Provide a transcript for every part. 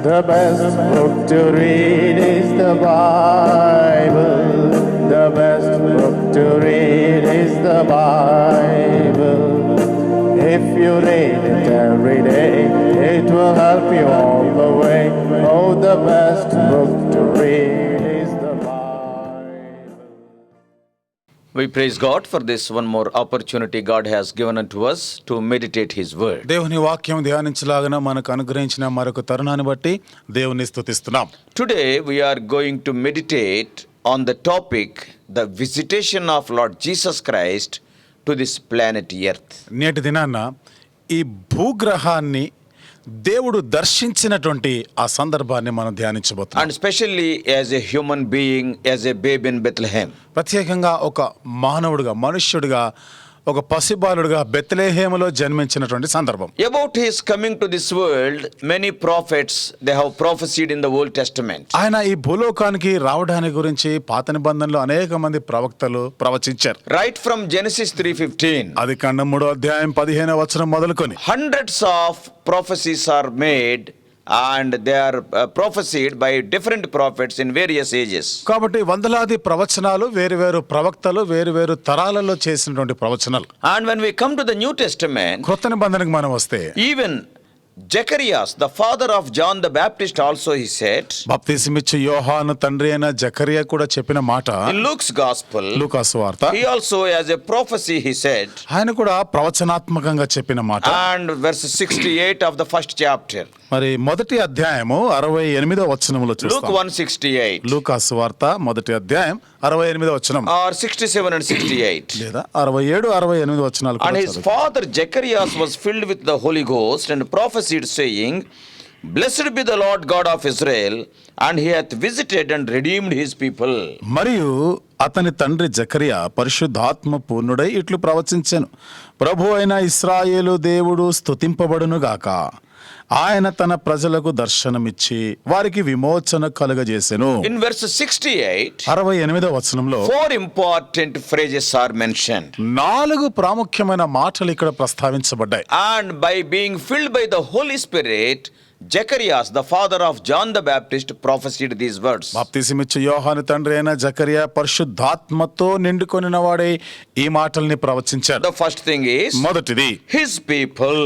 The best book to read is the Bible. The best book to read is the Bible. If you read it every day, it will help you all the way. Oh, the best book to read is the Bible. We praise God for this one more opportunity God has given unto us to meditate His word. దేవుని వాక్యం ధ్యానించలాగన మనకు అనుగ్రహించిన మరొక తరుణాన్ని బట్టి దేవుని స్తుతిస్తున్నాం. Today we are going to meditate on the topic, the visitation of Lord Jesus Christ to this planet Earth. నేటి దినాన్న ఈ భూగ్రహాన్ని దేవుడు దర్శించినటువంటి ఆ సందర్భాన్ని మనం ధ్యానించబోతున్నాం. And especially as a human being, as a babe in Bethlehem. ప్రత్యేకంగా ఒక మానవుడిగా, మనుష్యుడిగా, ఒక పసిబాలుడిగా బెత్లెహేములో జన్మించినటువంటి సందర్భం. About His coming to this world, many prophets, they have prophesied in the Old Testament. ఆయన ఈ భూలోకానికి రావడానికి గురించి పాత నిబంధనలో అనేక మంది ప్రవక్తలు ప్రవచించారు. Right from Genesis 3:15. ఆదికాండం 3వ అధ్యాయం 15వ వచనం మొదలుకొని Hundreds of prophecies are made and they are prophesied by different prophets in various ages. కాబట్టి వందలాది ప్రవచనాలు వేరు ప్రవక్తలు వేరు తరాలలో చేసినటువంటి ప్రవచనాలు. And when we come to the New Testament, క్రొత్త నిబంధనకు మనం వస్తే even Zacharias, the father of John the Baptist, also he said బాప్తిసమిచ్చు యోహాను తండ్రి అయిన జకరియా కూడా చెప్పిన మాట in Luke's gospel, లూకాసు వార్త, he also as a prophecy he said, ఆయన కూడా ప్రవచనాత్మకంగా చెప్పిన మాట. and verse 68 of the first chapter, మరి మొదటి అధ్యాయము 68వ వచనములో Luke చూస్తాం. 1:68 లూకాసు వార్త మొదటి అధ్యాయం 68వ వచనం or 67 and 68. లేదా 67 68 వచనాలు And కూడా his చదువుతాం. father Zacharias was filled with the Holy Ghost and prophesied, saying, Blessed be the Lord God of Israel, and he hath visited and redeemed his people. మరియు అతని తండ్రి జకరియా పరిశుద్ధాత్మ పూర్ణుడై ఇట్లు ప్రవచించెను, ప్రభు అయిన ఇశ్రాయేలు దేవుడు స్తుతింపబడును గాక, ఆయన తన ప్రజలకు దర్శనమిచ్చి వారికి విమోచన కలుగజేసెను. In verse 68, 68వ వచనంలో 4 important phrases are mentioned. 4 ప్రాముఖ్యమైన మాటలు ఇక్కడ ప్రస్తావించబడ్డాయి. And by being filled by the Holy Spirit, Zacharias, the father of John the Baptist, prophesied these words. బాప్తిసమిచ్చు యోహాను తండ్రి అయిన జకరియా పరిశుద్ధాత్మతో నిండుకొనిన వాడే ఈ మాటల్ని ప్రవచించాడు. The first thing is మొదటిది his people.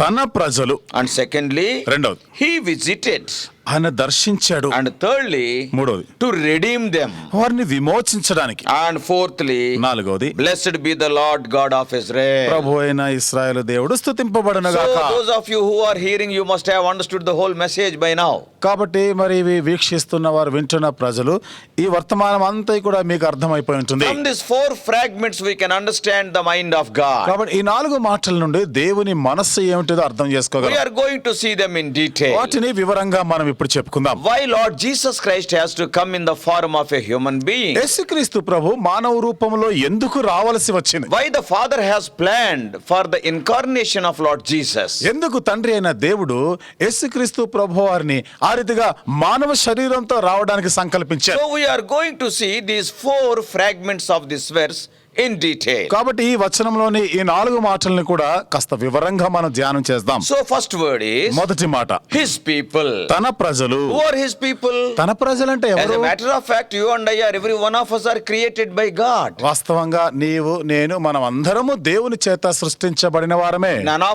తన ప్రజలు. And secondly, రెండవది he visited. ఆయన దర్శించాడు. And thirdly, మూడవది to redeem them. వారిని విమోచించడానికి. And fourthly, నాలుగవది blessed be the Lord God of Israel. ప్రభు అయిన ఇశ్రాయేలు దేవుడు స్తుతింపబడును So గాక. those of you who are hearing, you must have understood the whole message by now. కాబట్టి మరి ఇవి వీక్షిస్తున్న వారు, వింటున్న ప్రజలు, ఈ వర్తమానం అంతా కూడా మీకు అర్థమైపోయి ఉంటుంది. From these 4 fragments we can understand the mind of God. కాబట్టి ఈ 4 మాటల నుండి దేవుని మనస్సు ఏమిటో అర్థం We చేసుకోగలం. are going to see them in detail. వాటిని వివరంగా మనం ఇప్పుడు చెప్పుకుందాం. Why Lord Jesus Christ has to come in the form of a human being? యేసుక్రీస్తు ప్రభు మానవ రూపంలో ఎందుకు రావాల్సి వచ్చింది? Why the Father has planned for the incarnation of Lord Jesus? ఎందుకు తండ్రి అయిన దేవుడు యేసుక్రీస్తు ప్రభు వారిని ఆ రీతిగా మానవ శరీరంతో రావడానికి సంకల్పించారు. So we are going to see these 4 fragments of this verse in detail. కాబట్టి ఈ వచనంలోని ఈ 4 మాటల్ని కూడా కాస్త వివరంగా మనం ధ్యానం చేద్దాం. So first word is మొదటి మాట his people. తన ప్రజలు. Who are his people? తన ప్రజలంటే As ఎవరు? a matter of fact, you and I are, every one of us are created by God. వాస్తవంగా నీవు నేను మనం అందరము దేవుని చేత సృష్టించబడిన వారమే. None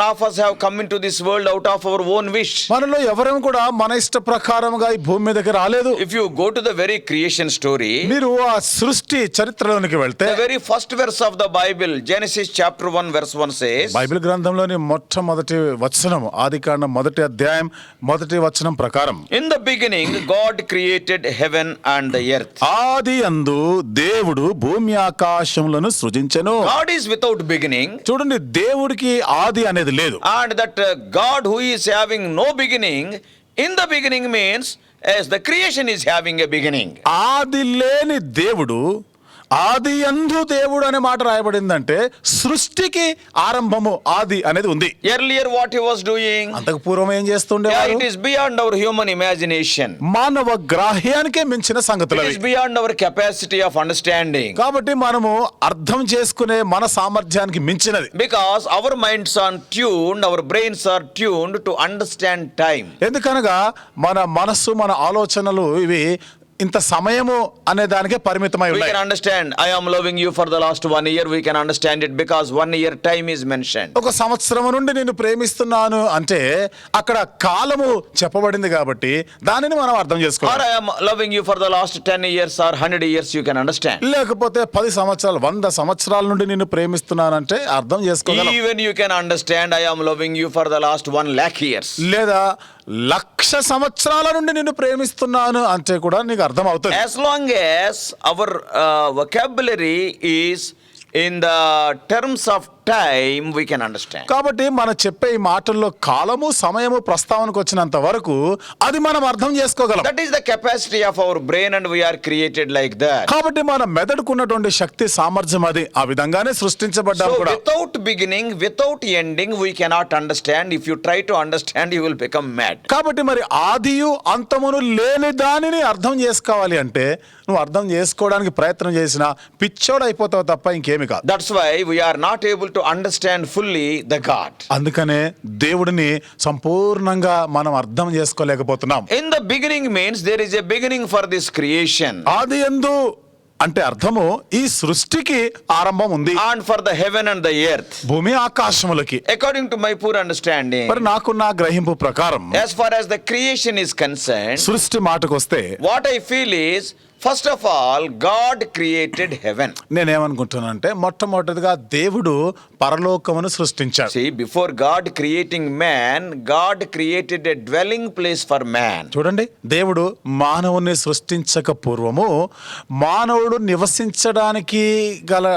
of us have come into this world out of our own wish. మనలో ఎవరం కూడా మన ఇష్ట ప్రకారముగా ఈ భూమి మీదకి రాలేదు. If you go to the very creation story, మీరు ఆ సృష్టి చరిత్రలోనికి వెళ్తే the very first verse of the Bible, Genesis chapter 1 verse 1 says, Bible గ్రంథంలోని మొట్టమొదటి వచనం, ఆదికాండం 1వ అధ్యాయం 1వ వచనం ప్రకారం, in the beginning God created heaven and the earth. ఆది యందు దేవుడు భూమి ఆకాశములను సృజించెను. God is without beginning. చూడండి, దేవుడికి ఆది అనేది లేదు. And that God who is having no beginning, in the beginning means as the creation is having a beginning. ఆది లేని దేవుడు ఆది యందు దేవుడు అనే మాట రాయబడిందంటే సృష్టికి ఆరంభము ఆది అనేది ఉంది. Earlier what he was doing? అంతకు పూర్వం ఏం Yeah, చేస్తుండేవారు? it is beyond our human imagination. మానవ గ్రాహ్యానికే మించిన సంగతులు It అవి. is beyond our capacity of understanding. కాబట్టి మనము అర్థం చేసుకునే మన సామర్థ్యానికి మించినది. Because our minds are tuned, our brains are tuned to understand time. ఎందుకనగా మన మనస్సు మన ఆలోచనలు ఇవి ఇంత సమయము అనే దానికే పరిమితమై We ఉన్నాయి. can understand, I am loving you for the last 1 year. We can understand it because 1 year time is mentioned. ఒక సంవత్సరం నుండి నేను ప్రేమిస్తున్నాను అంటే అక్కడ కాలము చెప్పబడింది కాబట్టి దానిని మనం అర్థం Or చేసుకోవాలి. I am loving you for the last 10 years or 100 years, you can understand. లేకపోతే 10 సంవత్సరాలు 100 సంవత్సరాల నుండి నేను ప్రేమిస్తున్నానంటే అర్థం చేసుకోగలం. Even you can understand, I am loving you for the last 1 lakh years. లేదా 1,00,000 సంవత్సరాల నుండి నిన్ను ప్రేమిస్తున్నాను అంటే కూడా నీకు అర్థం అవుతుంది. As long as our vocabulary is in the terms of time, we can understand. కాబట్టి మనం చెప్పే ఈ మాటల్లో కాలము సమయము ప్రస్తావనకు వచ్చినంత వరకు అది మనం అర్థం చేసుకోగలం. That is the capacity of our brain and we are created like that. కాబట్టి మన మెదడుకున్నటువంటి శక్తి సామర్థ్యం అది ఆ విధంగానే సృష్టించబడ్డాం So కూడా. without beginning, without ending, we cannot understand. If you try to understand, you will become mad. కాబట్టి మరి ఆదియు అంతమును లేని దానిని అర్థం చేసుకోవాలి అంటే నువ్వు అర్థం చేసుకోవడానికి ప్రయత్నం చేసినా పిచ్చోడు అయిపోతావు తప్ప ఇంకేమి కాదు. That's why we are not able to understand fully the God. అందుకనే దేవుడిని సంపూర్ణంగా మనం అర్థం చేసుకోలేకపోతున్నాం. In the beginning means there is a beginning for this creation. ఆది యందు అంటే అర్థము ఈ సృష్టికి ఆరంభం ఉంది. And for the heaven and the earth. భూమి ఆకాశములకి. According to my poor understanding, మరి నాకున్న గ్రహింపు ప్రకారం as far as the creation is concerned, సృష్టి మాటకొస్తే what I feel is, first of all, God created heaven. నేనేమనుకుంటున్నానంటే మొట్టమొదటిగా దేవుడు పరలోకమును సృష్టించాడు. See, before God creating man, God created a dwelling place for man. చూడండి, దేవుడు మానవుని సృష్టించక పూర్వము మానవుడు నివసించడానికి గల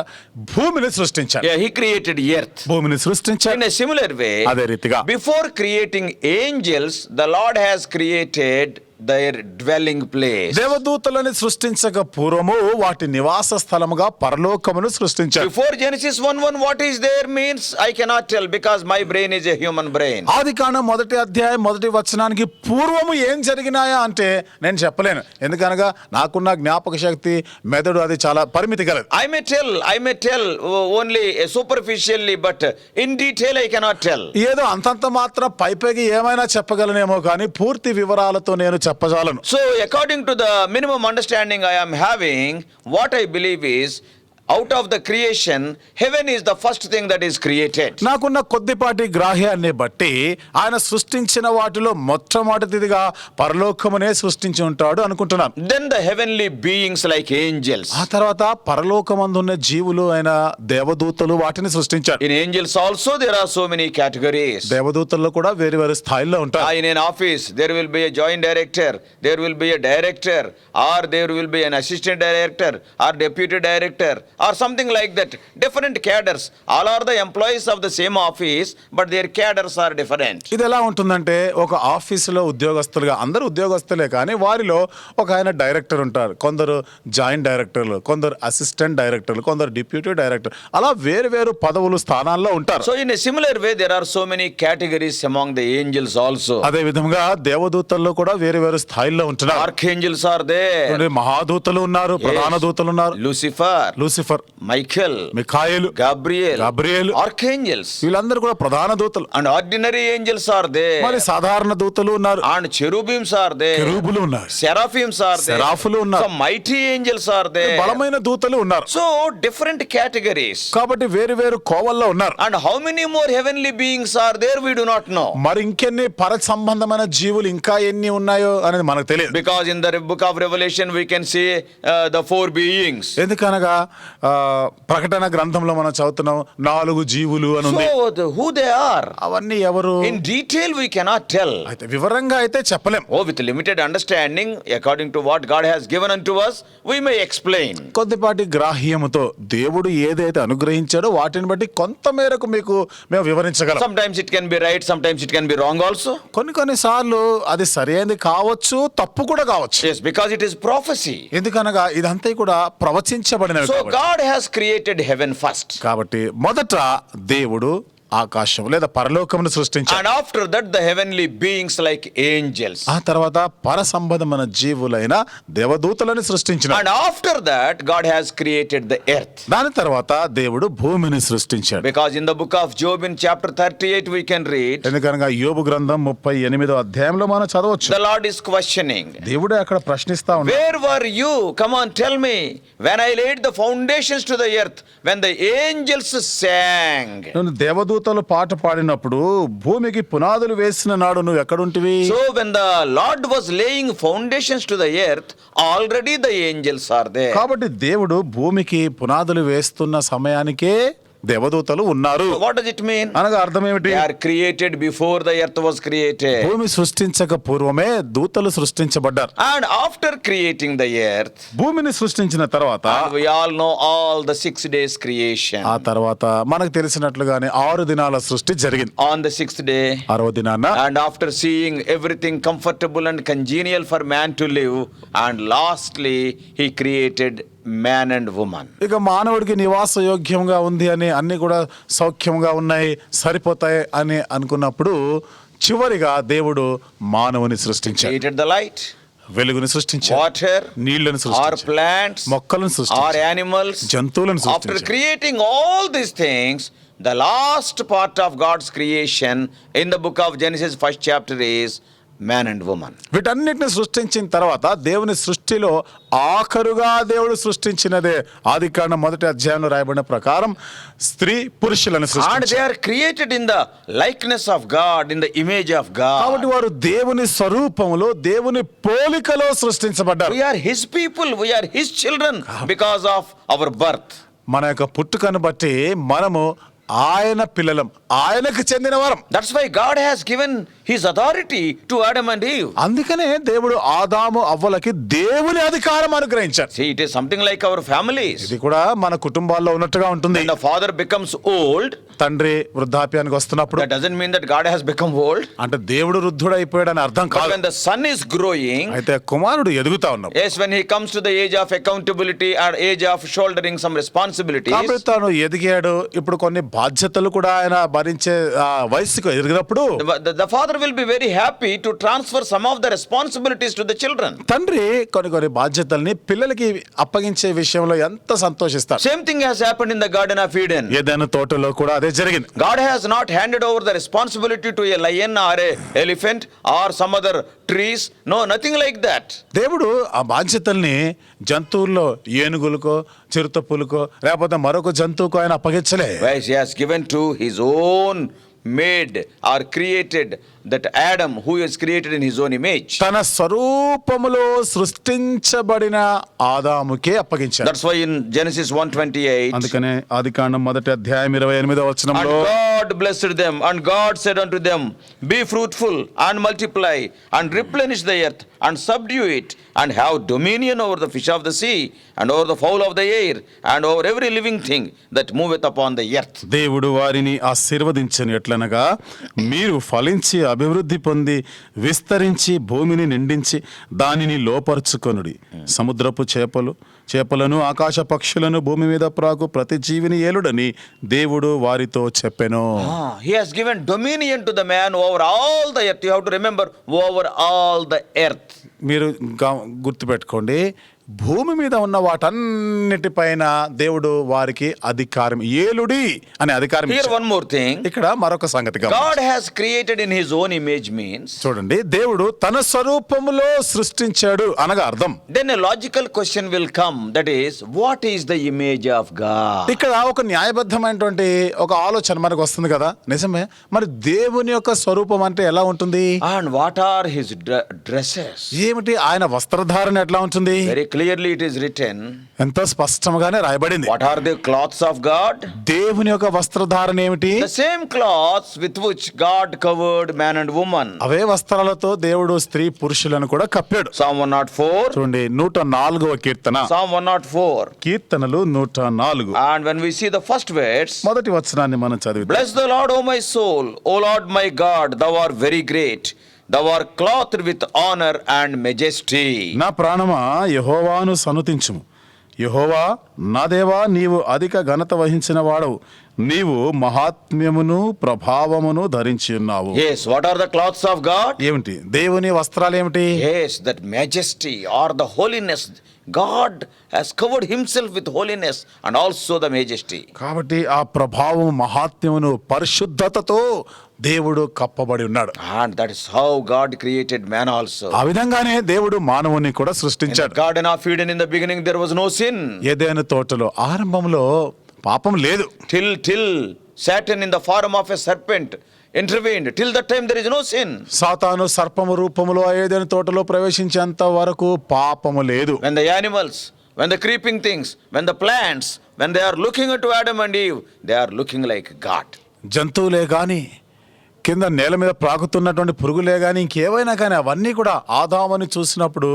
భూమిని సృష్టించాడు. Yeah, he created earth. భూమిని సృష్టించాడు. In a similar way, అదే రీతిగా before creating angels, the Lord has created their dwelling place. దేవదూతలని సృష్టించక పూర్వము వాటి నివాస స్థలముగా పరలోకమును సృష్టించాడు. Before Genesis 1:1, what is there means I cannot tell because my brain is a human brain. ఆదికాండం 1వ అధ్యాయం 1వ వచనానికి పూర్వము ఏం జరిగినాయా అంటే నేను చెప్పలేను. ఎందుకనగా నాకున్న జ్ఞాపక శక్తి మెదడు అది చాలా పరిమితి గలది. I may tell only superficially, but in detail I cannot tell. ఏదో అంతంత మాత్రం పైపైకి ఏమైనా చెప్పగలనేమో కానీ పూర్తి వివరాలతో నేను చెప్పజాలను. So according to the minimum understanding I am having, what I believe is, out of the creation, heaven is the first thing that is created. నాకున్న కొద్దిపాటి గ్రాహ్యాన్ని బట్టి ఆయన సృష్టించిన వాటిలో మొట్టమొదటిదిగా పరలోకమునే సృష్టించి ఉంటాడు అనుకుంటున్నాను. Then the heavenly beings like angels. ఆ తర్వాత పరలోకమందున్న జీవులు అయిన దేవదూతలు వాటిని సృష్టించాడు. In angels also there are so many categories. దేవదూతల్లో కూడా వేరు వేరు స్థాయిల్లో ఉంటారు. In an office there will be a joint director, there will be a director, or there will be an assistant director or deputy director or something like that. Different cadres. All are the employees of the same office, but their cadres are different. ఇది ఎలా ఉంటుందంటే ఒక ఆఫీసులో ఉద్యోగస్తులుగా అందరూ ఉద్యోగస్తులే కానీ వారిలో ఒక ఆయన డైరెక్టర్ ఉంటారు, కొందరు జాయింట్ డైరెక్టర్లు, కొందరు అసిస్టెంట్ డైరెక్టర్లు, కొందరు డిప్యూటీ డైరెక్టర్, అలా వేరు వేరు పదవులు స్థానాల్లో ఉంటారు. So in a similar way there are so many categories among the angels also. అదే విధంగా దేవదూతల్లో కూడా వేరు వేరు స్థాయిల్లో ఉంటున్నారు. Archangels are there. మహాదూతలు ఉన్నారు, ప్రధాన దూతలు ఉన్నారు, Lucifer, Lucifer, Michael, మిఖాయేలు, Gabriel, Gabriel, archangels. వీళ్ళందరూ కూడా ప్రధాన దూతలు. And ordinary angels are there. మరి సాధారణ దూతలు ఉన్నారు, And cherubims are there. కెరూబులు ఉన్నారు, Seraphims are there. సెరాఫులు ఉన్నారు, Some mighty angels are there. బలమైన దూతలు ఉన్నారు. So different categories. కాబట్టి వేరు వేరు కోవల్లో ఉన్నారు. And how many more heavenly beings are there, we do not know. మరి ఇంకెన్ని పర సంబంధమైన జీవులు ఇంకా ఎన్ని ఉన్నాయో అనేది మనకు తెలియదు. Because in the book of Revelation we can see the 4 beings. ఎందుకనగా ప్రకటన గ్రంథంలో మనం చదువుతున్నాం 4 జీవులు అని ఉంది. So, who they are? అవన్నీ ఎవరు? In detail, we cannot tell. అయితే వివరంగా అయితే చెప్పలేం. Oh, with limited understanding, according to what God has given unto us, we may explain. కొద్దిపాటి గ్రాహ్యముతో దేవుడు ఏదైతే అనుగ్రహించాడో వాటిని బట్టి కొంత మేరకు మీకు మేము వివరించగలం. Sometimes it can be right, sometimes it can be wrong also. కొన్ని సార్లు అది సరైనది కావచ్చు, తప్పు కూడా కావచ్చు. Yes, because it is prophecy. ఎందుకనగా ఇదంతా కూడా ప్రవచించబడినవి So, కాబట్టి. God has created heaven first. కాబట్టి మొదట దేవుడు ఆకాశం లేదా పరలోకమును సృష్టించాడు. And after that, the heavenly beings like angels. ఆ తర్వాత పర సంబంధమైన జీవులైన దేవదూతలను సృష్టించినాడు. And after that, God has created the earth. దాని తర్వాత దేవుడు భూమిని సృష్టించాడు. Because in the book of Job in chapter 38, we can read, ఎందుకనగా యోబు గ్రంథం 38వ అధ్యాయంలో మనం చదవచ్చు. the Lord is questioning. దేవుడే అక్కడ ప్రశ్నిస్తా ఉన్నాడు. Where were you? Come on, tell me. When I laid the foundations to the earth, when the angels sang. నువ్వు దేవదూతలు పాట పాడినప్పుడు భూమికి పునాదులు వేసిన నాడు నువ్వు ఎక్కడుంటివి? So when the Lord was laying foundations to the earth, already the angels are there. కాబట్టి దేవుడు భూమికి పునాదులు వేస్తున్న సమయానికే దేవదూతలు ఉన్నారు. So what does it mean? అనగా అర్థం ఏమిటి? They are created before the earth was created. భూమి సృష్టించక పూర్వమే దూతలు సృష్టించబడ్డారు. And after creating the earth, భూమిని సృష్టించిన తర్వాత and we all know all the 6 days creation. ఆ తర్వాత మనకు తెలిసినట్లుగానే 6 దినాల సృష్టి జరిగింది. On the 6th day, 6వ దినాన and after seeing everything comfortable and congenial for man to live, and lastly he created man and woman. ఇక మానవుడికి నివాస యోగ్యంగా ఉంది అని అన్ని కూడా సౌఖ్యంగా ఉన్నాయి, సరిపోతాయి అని అనుకున్నప్పుడు చివరిగా దేవుడు మానవుని సృష్టించాడు. Created the light, వెలుగుని సృష్టించాడు, water, నీళ్లను or సృష్టించాడు, plants, మొక్కలను or సృష్టించాడు, animals. జంతువులను After సృష్టించాడు. creating all these things, the last part of God's creation in the book of Genesis 1st chapter is man and woman. వీటన్నిటిని సృష్టించిన తర్వాత దేవుని సృష్టిలో ఆఖరుగా దేవుడు సృష్టించినదే ఆదికాండం 1వ అధ్యాయంలో రాయబడిన ప్రకారం స్త్రీ పురుషులను And సృష్టించాడు. they are created in the likeness of God, in the image of కాబట్టి God. వారు దేవుని స్వరూపములో దేవుని పోలికలో సృష్టించబడ్డారు. We are His people, we are His children because of our birth. మన యొక్క పుట్టుకను బట్టి మనము ఆయన పిల్లలం, ఆయనకు చెందిన వరం. That's why God has given His authority to Adam and Eve. అందుకనే దేవుడు ఆదాము అవ్వలకి దేవుని అధికారం అనుగ్రహించాడు. See, it is something like our families. ఇది కూడా మన కుటుంబాల్లో ఉన్నట్టుగా ఉంటుంది. When the father becomes old, తండ్రి వృద్ధాప్యానికి వస్తున్నప్పుడు that doesn't mean that God has become old. అంటే దేవుడు వృద్ధుడైపోయాడని అర్థం But కాదు. when the son is growing, అయితే కుమారుడు ఎదుగుతా ఉన్నప్పుడు, yes, when he comes to the age of accountability or age of shouldering some responsibilities, కాబట్టి తాను ఎదిగాడు, ఇప్పుడు కొన్ని బాధ్యతలు కూడా ఆయన భరించే వయసుకు ఎదిగినప్పుడు the father will be very happy to transfer some of the responsibilities to the children. తండ్రి కొన్ని బాధ్యతల్ని పిల్లలకి అప్పగించే విషయంలో ఎంత సంతోషిస్తాడు. Same thing has happened in the Garden of Eden. ఏదైనా తోటలో కూడా అదే జరిగింది. God has not handed over the responsibility to a lion or a elephant or some other trees. No, nothing like that. దేవుడు ఆ బాధ్యతల్ని జంతువుల్లో ఏనుగులకో చిరుతపులకో లేకపోతే మరొక జంతువుకు ఆయన అప్పగించలే. Whereas he has given to his own made or created, that Adam who is created in his own image. తన స్వరూపములో సృష్టించబడిన ఆదాముకే అప్పగించాడు. That's why in Genesis 1:28, అందుకనే ఆదికాండం 1వ అధ్యాయం 28వ and వచనంలో God blessed them, and God said unto them, be fruitful and multiply and replenish the earth and subdue it and have dominion over the fish of the sea and over the fowl of the air and over every living thing that moveth upon the earth. దేవుడు వారిని ఆశీర్వదించను ఎట్లనగా మీరు ఫలించి అభివృద్ధి పొంది విస్తరించి భూమిని నిండించి దానిని లోపరుచుకొనుడి. సముద్రపు చేపలను ఆకాశ పక్షులను భూమి మీద ప్రాకు ప్రతి జీవిని ఏలుడని దేవుడు వారితో చెప్పెను. He has given dominion to the man over all the earth. You have to remember, over all the earth. మీరు గుర్తుపెట్టుకోండి, భూమి మీద ఉన్న వాటన్నిటిపైన దేవుడు వారికి అధికారం, ఏలుడి అనే అధికారం Here ఇచ్చాడు. one more thing. ఇక్కడ మరొక సంగతి God has created in his own image means, చూడండి, దేవుడు తన స్వరూపములో సృష్టించాడు అనగా అర్థం. then a logical question will come, that is, what is the image of God? ఇక్కడ ఒక న్యాయబద్ధమైనటువంటి ఒక ఆలోచన మనకు వస్తుంది కదా, నిజమే. మరి దేవుని యొక్క స్వరూపం అంటే ఎలా ఉంటుంది? And what are his dresses? ఏమిటి ఆయన వస్త్రధారణ ఎట్లా ఉంటుంది? Very clear clearly it is written, ఎంతో స్పష్టంగానే రాయబడింది. what are the cloths of God? దేవుని యొక్క వస్త్రధారణ ఏమిటి? The same cloths with which God covered man and woman. అవే వస్త్రాలతో దేవుడు స్త్రీ పురుషులను కూడా కప్పాడు. Psalm 104. చూడండి 104వ కీర్తన. Psalm 104. కీర్తనలు 104. And when we see the first verse, మొదటి వచనాన్ని మనం చదివితే, bless the Lord, O my soul, O Lord my God, thou art very great. Thou art clothed with honor and majesty. నా ప్రాణమా యెహోవాను సనుతించుము. యెహోవా నా దేవా, నీవు అధిక ఘనత వహించిన వాడవు. నీవు మహాత్మ్యమును ప్రభావమును ధరించి ఉన్నావు. Yes, what are the cloths of God? ఏమిటి దేవుని వస్త్రాలు ఏమిటి? Yes, that majesty or the holiness. God has covered himself with holiness and also the majesty. కాబట్టి ఆ ప్రభావం మహాత్మ్యమును పరిశుద్ధతతో దేవుడు కప్పబడి ఉన్నాడు. And that is how God created man also. ఆ విధంగానే దేవుడు మానవుని కూడా In the సృష్టించాడు. Garden of Eden in the beginning there was no sin. ఏదైనా తోటలో ఆరంభంలో పాపం లేదు. Till Satan in the form of a serpent intervened. Till that time there is no sin. సాతాను సర్పము రూపములో ఏదైనా తోటలో ప్రవేశించేంత వరకు పాపము లేదు. When the animals, when the creeping things, when the plants, when they are looking into Adam and Eve, they are looking like God. జంతువులే గాని, కింద నేల మీద ప్రాకుతున్నటువంటి పురుగులే గాని, ఇంకేవైనా కానీ అవన్నీ కూడా ఆదాముని చూసినప్పుడు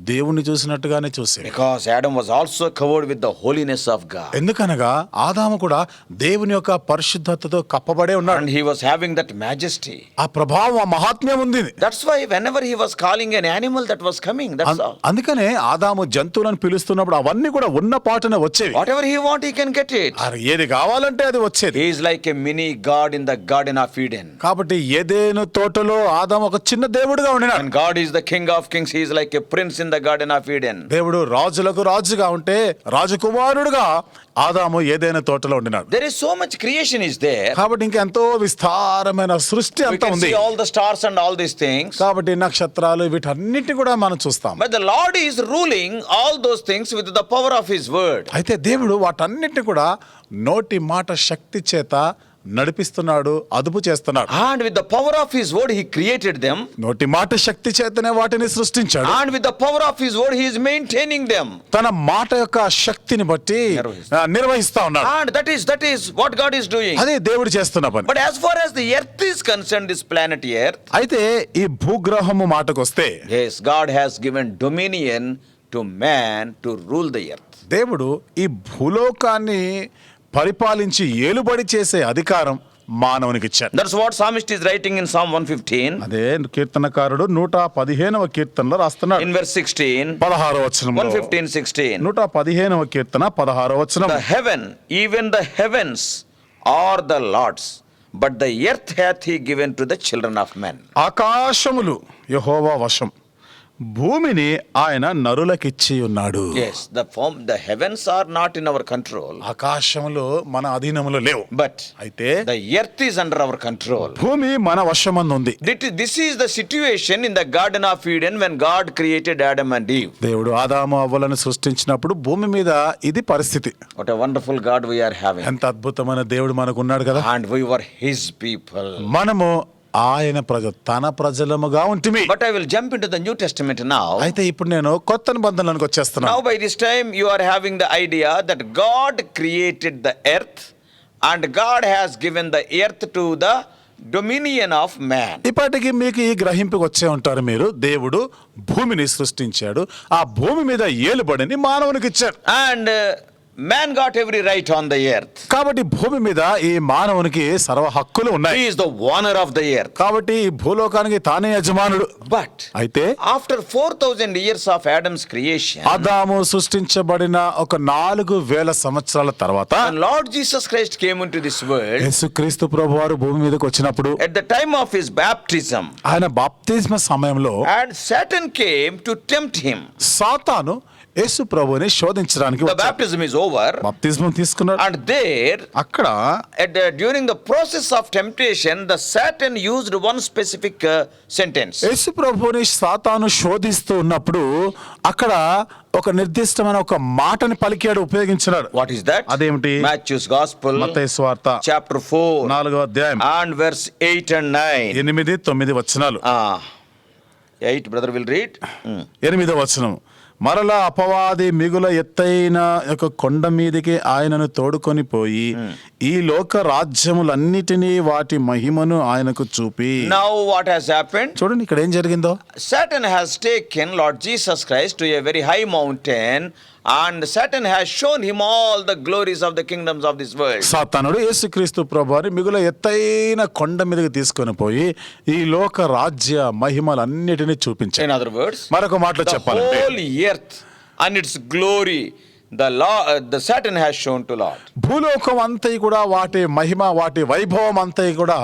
దేవుణ్ణి చూసినట్టుగానే చూసే. Because Adam was also covered with the holiness of God. ఎందుకనగా ఆదాము కూడా దేవుని యొక్క పరిశుద్ధతతో కప్పబడే ఉన్నాడు. And he was having that majesty. ఆ ప్రభావం, ఆ మహాత్మ్యం ఉంది. That's why whenever he was calling an animal that was coming, that's all. అందుకనే ఆదాము జంతువులను పిలుస్తున్నప్పుడు అవన్నీ కూడా ఉన్న పాటనే వచ్చేవి. Whatever he want, he can get it. ఏది కావాలంటే అది వచ్చేది. He is like a mini God in the Garden of Eden. కాబట్టి ఏదేను తోటలో ఆదాము ఒక చిన్న దేవుడుగా ఉండినాడు. And God is the King of Kings. He is like a prince in the Garden of Eden. దేవుడు రాజులకు రాజుగా ఉంటే రాజకుమారుడుగా ఆదాము ఏదైనా తోటలో ఉండినాడు. There is so much creation is there. కాబట్టి ఇంకా ఎంతో విస్తారమైన సృష్టి We అంతా can ఉంది. see all the stars and all these things. కాబట్టి నక్షత్రాలు వీటన్నిటిని కూడా మనం చూస్తాం. But the Lord is ruling all those things with the power of His word. అయితే దేవుడు వాటన్నిటిని కూడా నోటి మాట శక్తి చేత నడిపిస్తున్నాడు, అదుపు చేస్తున్నాడు. And with the power of His word, He created them. నోటి మాట శక్తి చేతనే వాటిని సృష్టించాడు. And with the power of His word, He is maintaining them. తన మాట యొక్క శక్తిని బట్టి నిర్వహిస్తా ఉన్నాడు. And that is what God is doing. అదే దేవుడు చేస్తున్న పని. But as far as the earth is concerned, this planet Earth, అయితే ఈ భూగ్రహము మాటకు వస్తే, yes, God has given dominion to man to rule the earth. దేవుడు ఈ భూలోకాన్ని పరిపాలించి ఏలుబడి చేసే అధికారం మానవునికి ఇచ్చాడు. That's what psalmist is writing in Psalm 115. అదే కీర్తనకారుడు 115వ కీర్తనలో రాస్తున్నాడు. In verse 16, 16వ వచనంలో 115:16. 115వ కీర్తన 16వ వచనం. The heaven, even the heavens are the Lord's, but the earth hath He given to the children of men. ఆకాశములు యెహోవా వశం, భూమిని ఆయన నరులకిచ్చి ఉన్నాడు. Yes, the heavens are not in our control, ఆకాశములు మన అధీనములో లేవు. but అయితే the earth is under our control. భూమి మన వశమందు ఉంది. This is the situation in the Garden of Eden when God created Adam and Eve. దేవుడు ఆదాము అవ్వలను సృష్టించినప్పుడు భూమి మీద ఇది పరిస్థితి. What a wonderful God we are having. ఎంత అద్భుతమైన దేవుడు మనకు ఉన్నాడు కదా. And we were His people. మనము ఆయన తన ప్రజలముగా ఉంటిమి. But I will jump into the New Testament now. అయితే ఇప్పుడు నేను కొత్త నిబంధనలోకి వచ్చేస్తున్నాను. Now by this time you are having the idea that God created the earth and God has given the earth to the dominion of man. ఇప్పటికి మీకు ఈ గ్రహింపుకి వచ్చే ఉంటారు మీరు. దేవుడు భూమిని సృష్టించాడు, ఆ భూమి మీద ఏలుబడిని మానవునికి ఇచ్చాడు. And man got every right on the earth. కాబట్టి భూమి మీద ఈ మానవునికి సర్వ హక్కులు ఉన్నాయి. He is the owner of the earth. కాబట్టి ఈ భూలోకానికి తానే యజమానుడు. But అయితే after 4,000 years of Adam's creation, ఆదాము సృష్టించబడిన ఒక 4000 సంవత్సరాల తర్వాత when Lord Jesus Christ came into this world, యేసుక్రీస్తు ప్రభువారు భూమి మీదకి వచ్చినప్పుడు, at the time of His baptism, ఆయన బాప్తిస్మ సమయంలో and Satan came to tempt Him. సాతాను యేసు ప్రభువుని శోధించడానికి The వచ్చాడు. baptism is over, బాప్తిస్మం తీసుకున్నాడు. and there అక్కడ during the process of temptation, the Satan used one specific sentence. యేసు ప్రభువుని సాతాను శోధిస్తూ ఉన్నప్పుడు అక్కడ ఒక నిర్దిష్టమైన ఒక మాటని పలికాడు, ఉపయోగించినాడు. What is that? అదేమిటి? Matthew's Gospel, మత్తయి సువార్త chapter 4, 4వ అధ్యాయం and verse 8 and 9. 8, 9 వచనాలు. 8, brother will read. 8వ వచనం. మరలా అపవాది మిగుల ఎత్తైన ఒక కొండ మీదికి ఆయనను తోడుకొని పోయి ఈ లోక రాజ్యములన్నిటినీ వాటి మహిమను ఆయనకు చూపి. Now what has happened? చూడండి ఇక్కడ ఏం జరిగిందో. Satan has taken Lord Jesus Christ to a very high mountain, and Satan has shown him all the glories of the kingdoms of this world. సాతానుడు యేసుక్రీస్తు ప్రభువారిని మిగుల ఎత్తైన కొండ మీదకి తీసుకొని పోయి ఈ లోక రాజ్య మహిమలన్నిటినీ చూపించాడు. In other words, మరొక మాటలో the చెప్పాలంటే whole earth and its glory, the Satan has shown to Lord. భూలోకం అంతయి కూడా వాటి మహిమ వాటి వైభవం అంతయి కూడా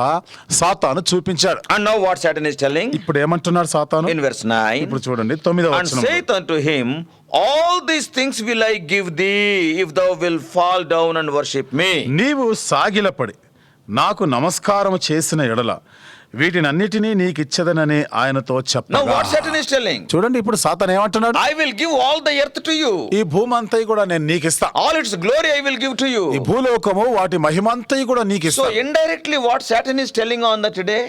సాతాను చూపించాడు. And now what Satan is telling? ఇప్పుడు ఏమంటున్నాడు సాతాను? In verse 9, ఇప్పుడు చూడండి 9వ and వచనం. saith unto him, all these things will I give thee, if thou wilt fall down and worship me. నీవు సాగిలపడి నాకు నమస్కారం చేసిన ఎడల వీటినన్నిటినీ నీకిచ్చదనని ఆయనతో Now చెప్పగా. what Satan is telling? చూడండి ఇప్పుడు సాతాను ఏమంటున్నాడు? I will give all the earth to you. ఈ భూమి అంతయి కూడా నేను నీకిస్తా. All its glory I will give to ఈ you. భూలోకము వాటి మహిమంతయి కూడా నీకిస్తా. So indirectly what Satan is telling on that day?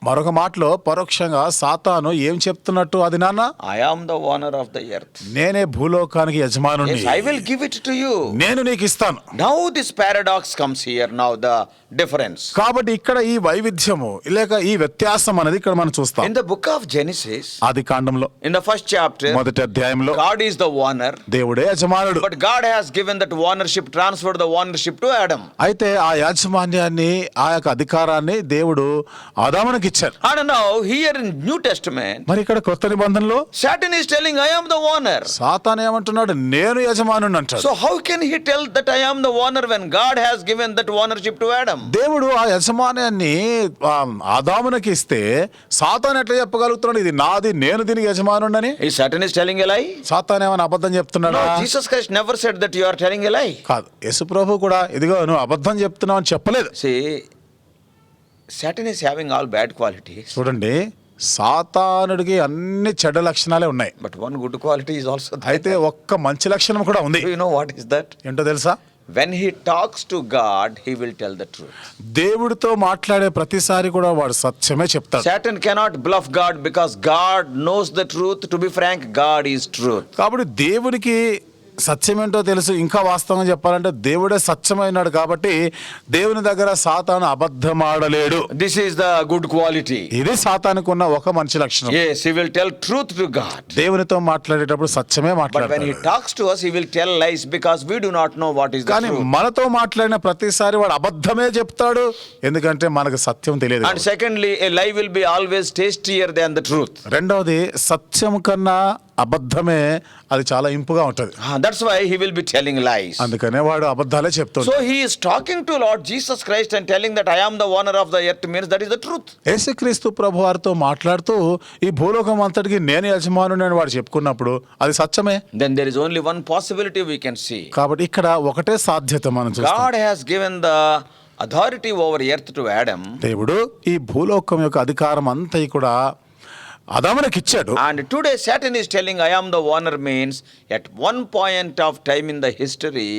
మరొక మాటలో పరోక్షంగా సాతాను ఏం చెప్తున్నట్టు అది నాన్న? I am the owner of the earth. నేనే భూలోకానికి యజమానుని. Yes, I will give it to you. నేను నీకు ఇస్తాను. Now this paradox comes here, now the difference. కాబట్టి ఇక్కడ ఈ వైవిధ్యము లేక ఈ వ్యత్యాసం అనేది ఇక్కడ మనం చూస్తాం. In the book of Genesis, ఆది కాండంలో in the first chapter, మొదటి అధ్యాయంలో God is the owner, దేవుడే యజమానుడు. but God has given that ownership, transferred the ownership to Adam. అయితే ఆ యాజమాన్యాన్ని ఆ యొక్క అధికారాన్ని దేవుడు ఆదామునికి ఇచ్చారు. And now here in New Testament, మరి ఇక్కడ కొత్త నిబంధనలో Satan is telling, I am the owner. సాతాను ఏమంటున్నాడు? నేను యజమానుని అంటాడు. So how can he tell that I am the owner when God has given that ownership to Adam? దేవుడు ఆ యజమాన్యాన్ని ఆదామునికి ఇస్తే సాతాను ఎట్లా చెప్పగలుగుతున్నాడు ఇది నాది, నేను దీనికి యజమానుడని? Is Satan is telling a lie? సాతాను ఏమైనా అబద్ధం చెప్తున్నాడా? No, Jesus Christ never said that you are telling a lie. కాదు. యేసు ప్రభు కూడా ఇదిగో నువ్వు అబద్ధం చెప్తున్నావు అని చెప్పలేదు. See, Satan is having all bad qualities, చూడండి సాతానుడికి అన్ని చెడ్డ లక్షణాలే ఉన్నాయి. but one good quality is also there. అయితే ఒక్క మంచి లక్షణం కూడా ఉంది. Do you know what is that? ఏంటో తెలుసా? When he talks to God, he will tell the truth. దేవుడితో మాట్లాడే ప్రతిసారి కూడా వాడు సత్యమే చెప్తాడు. Satan cannot bluff God because God knows the truth. To be frank, God is truth. కాబట్టి దేవునికి సత్యం ఏంటో తెలుసు. ఇంకా వాస్తవంగా చెప్పాలంటే దేవుడే సత్యమైనాడు కాబట్టి దేవుని దగ్గర సాతాను అబద్ధం ఆడలేడు. This is the good quality. ఇది సాతానుకు ఉన్న ఒక మంచి లక్షణం. Yes, he will tell truth to God. దేవునితో మాట్లాడేటప్పుడు సత్యమే But when he మాట్లాడతాడు. talks to us, he will tell lies because we do not know what is the కానీ truth. మనతో మాట్లాడిన ప్రతిసారి వాడు అబద్ధమే చెప్తాడు. ఎందుకంటే మనకు సత్యం తెలియదు. And secondly, a lie will be always tastier than the truth. రెండవది సత్యం కన్నా అబద్ధమే అది చాలా ఇంపుగా ఉంటది. That's why he will be telling lies. అందుకనే వాడు అబద్ధాలే చెప్తాడు. So he is talking to Lord Jesus Christ and telling that I am the owner of the earth means that is the truth. యేసుక్రీస్తు ప్రభువారితో మాట్లాడుతూ ఈ భూలోకం అంతటికి నేను యజమానుని అని వాడు చెప్పుకున్నప్పుడు అది సత్యమే. Then there is only one possibility we can see. కాబట్టి ఇక్కడ ఒకటే సాధ్యత మనం చూస్తాం. God has given the authority over earth to Adam, దేవుడు ఈ భూలోకం యొక్క అధికారం అంతా కూడా ఆదామునికి ఇచ్చాడు. and today Satan is telling I am the owner means at one point of time in the history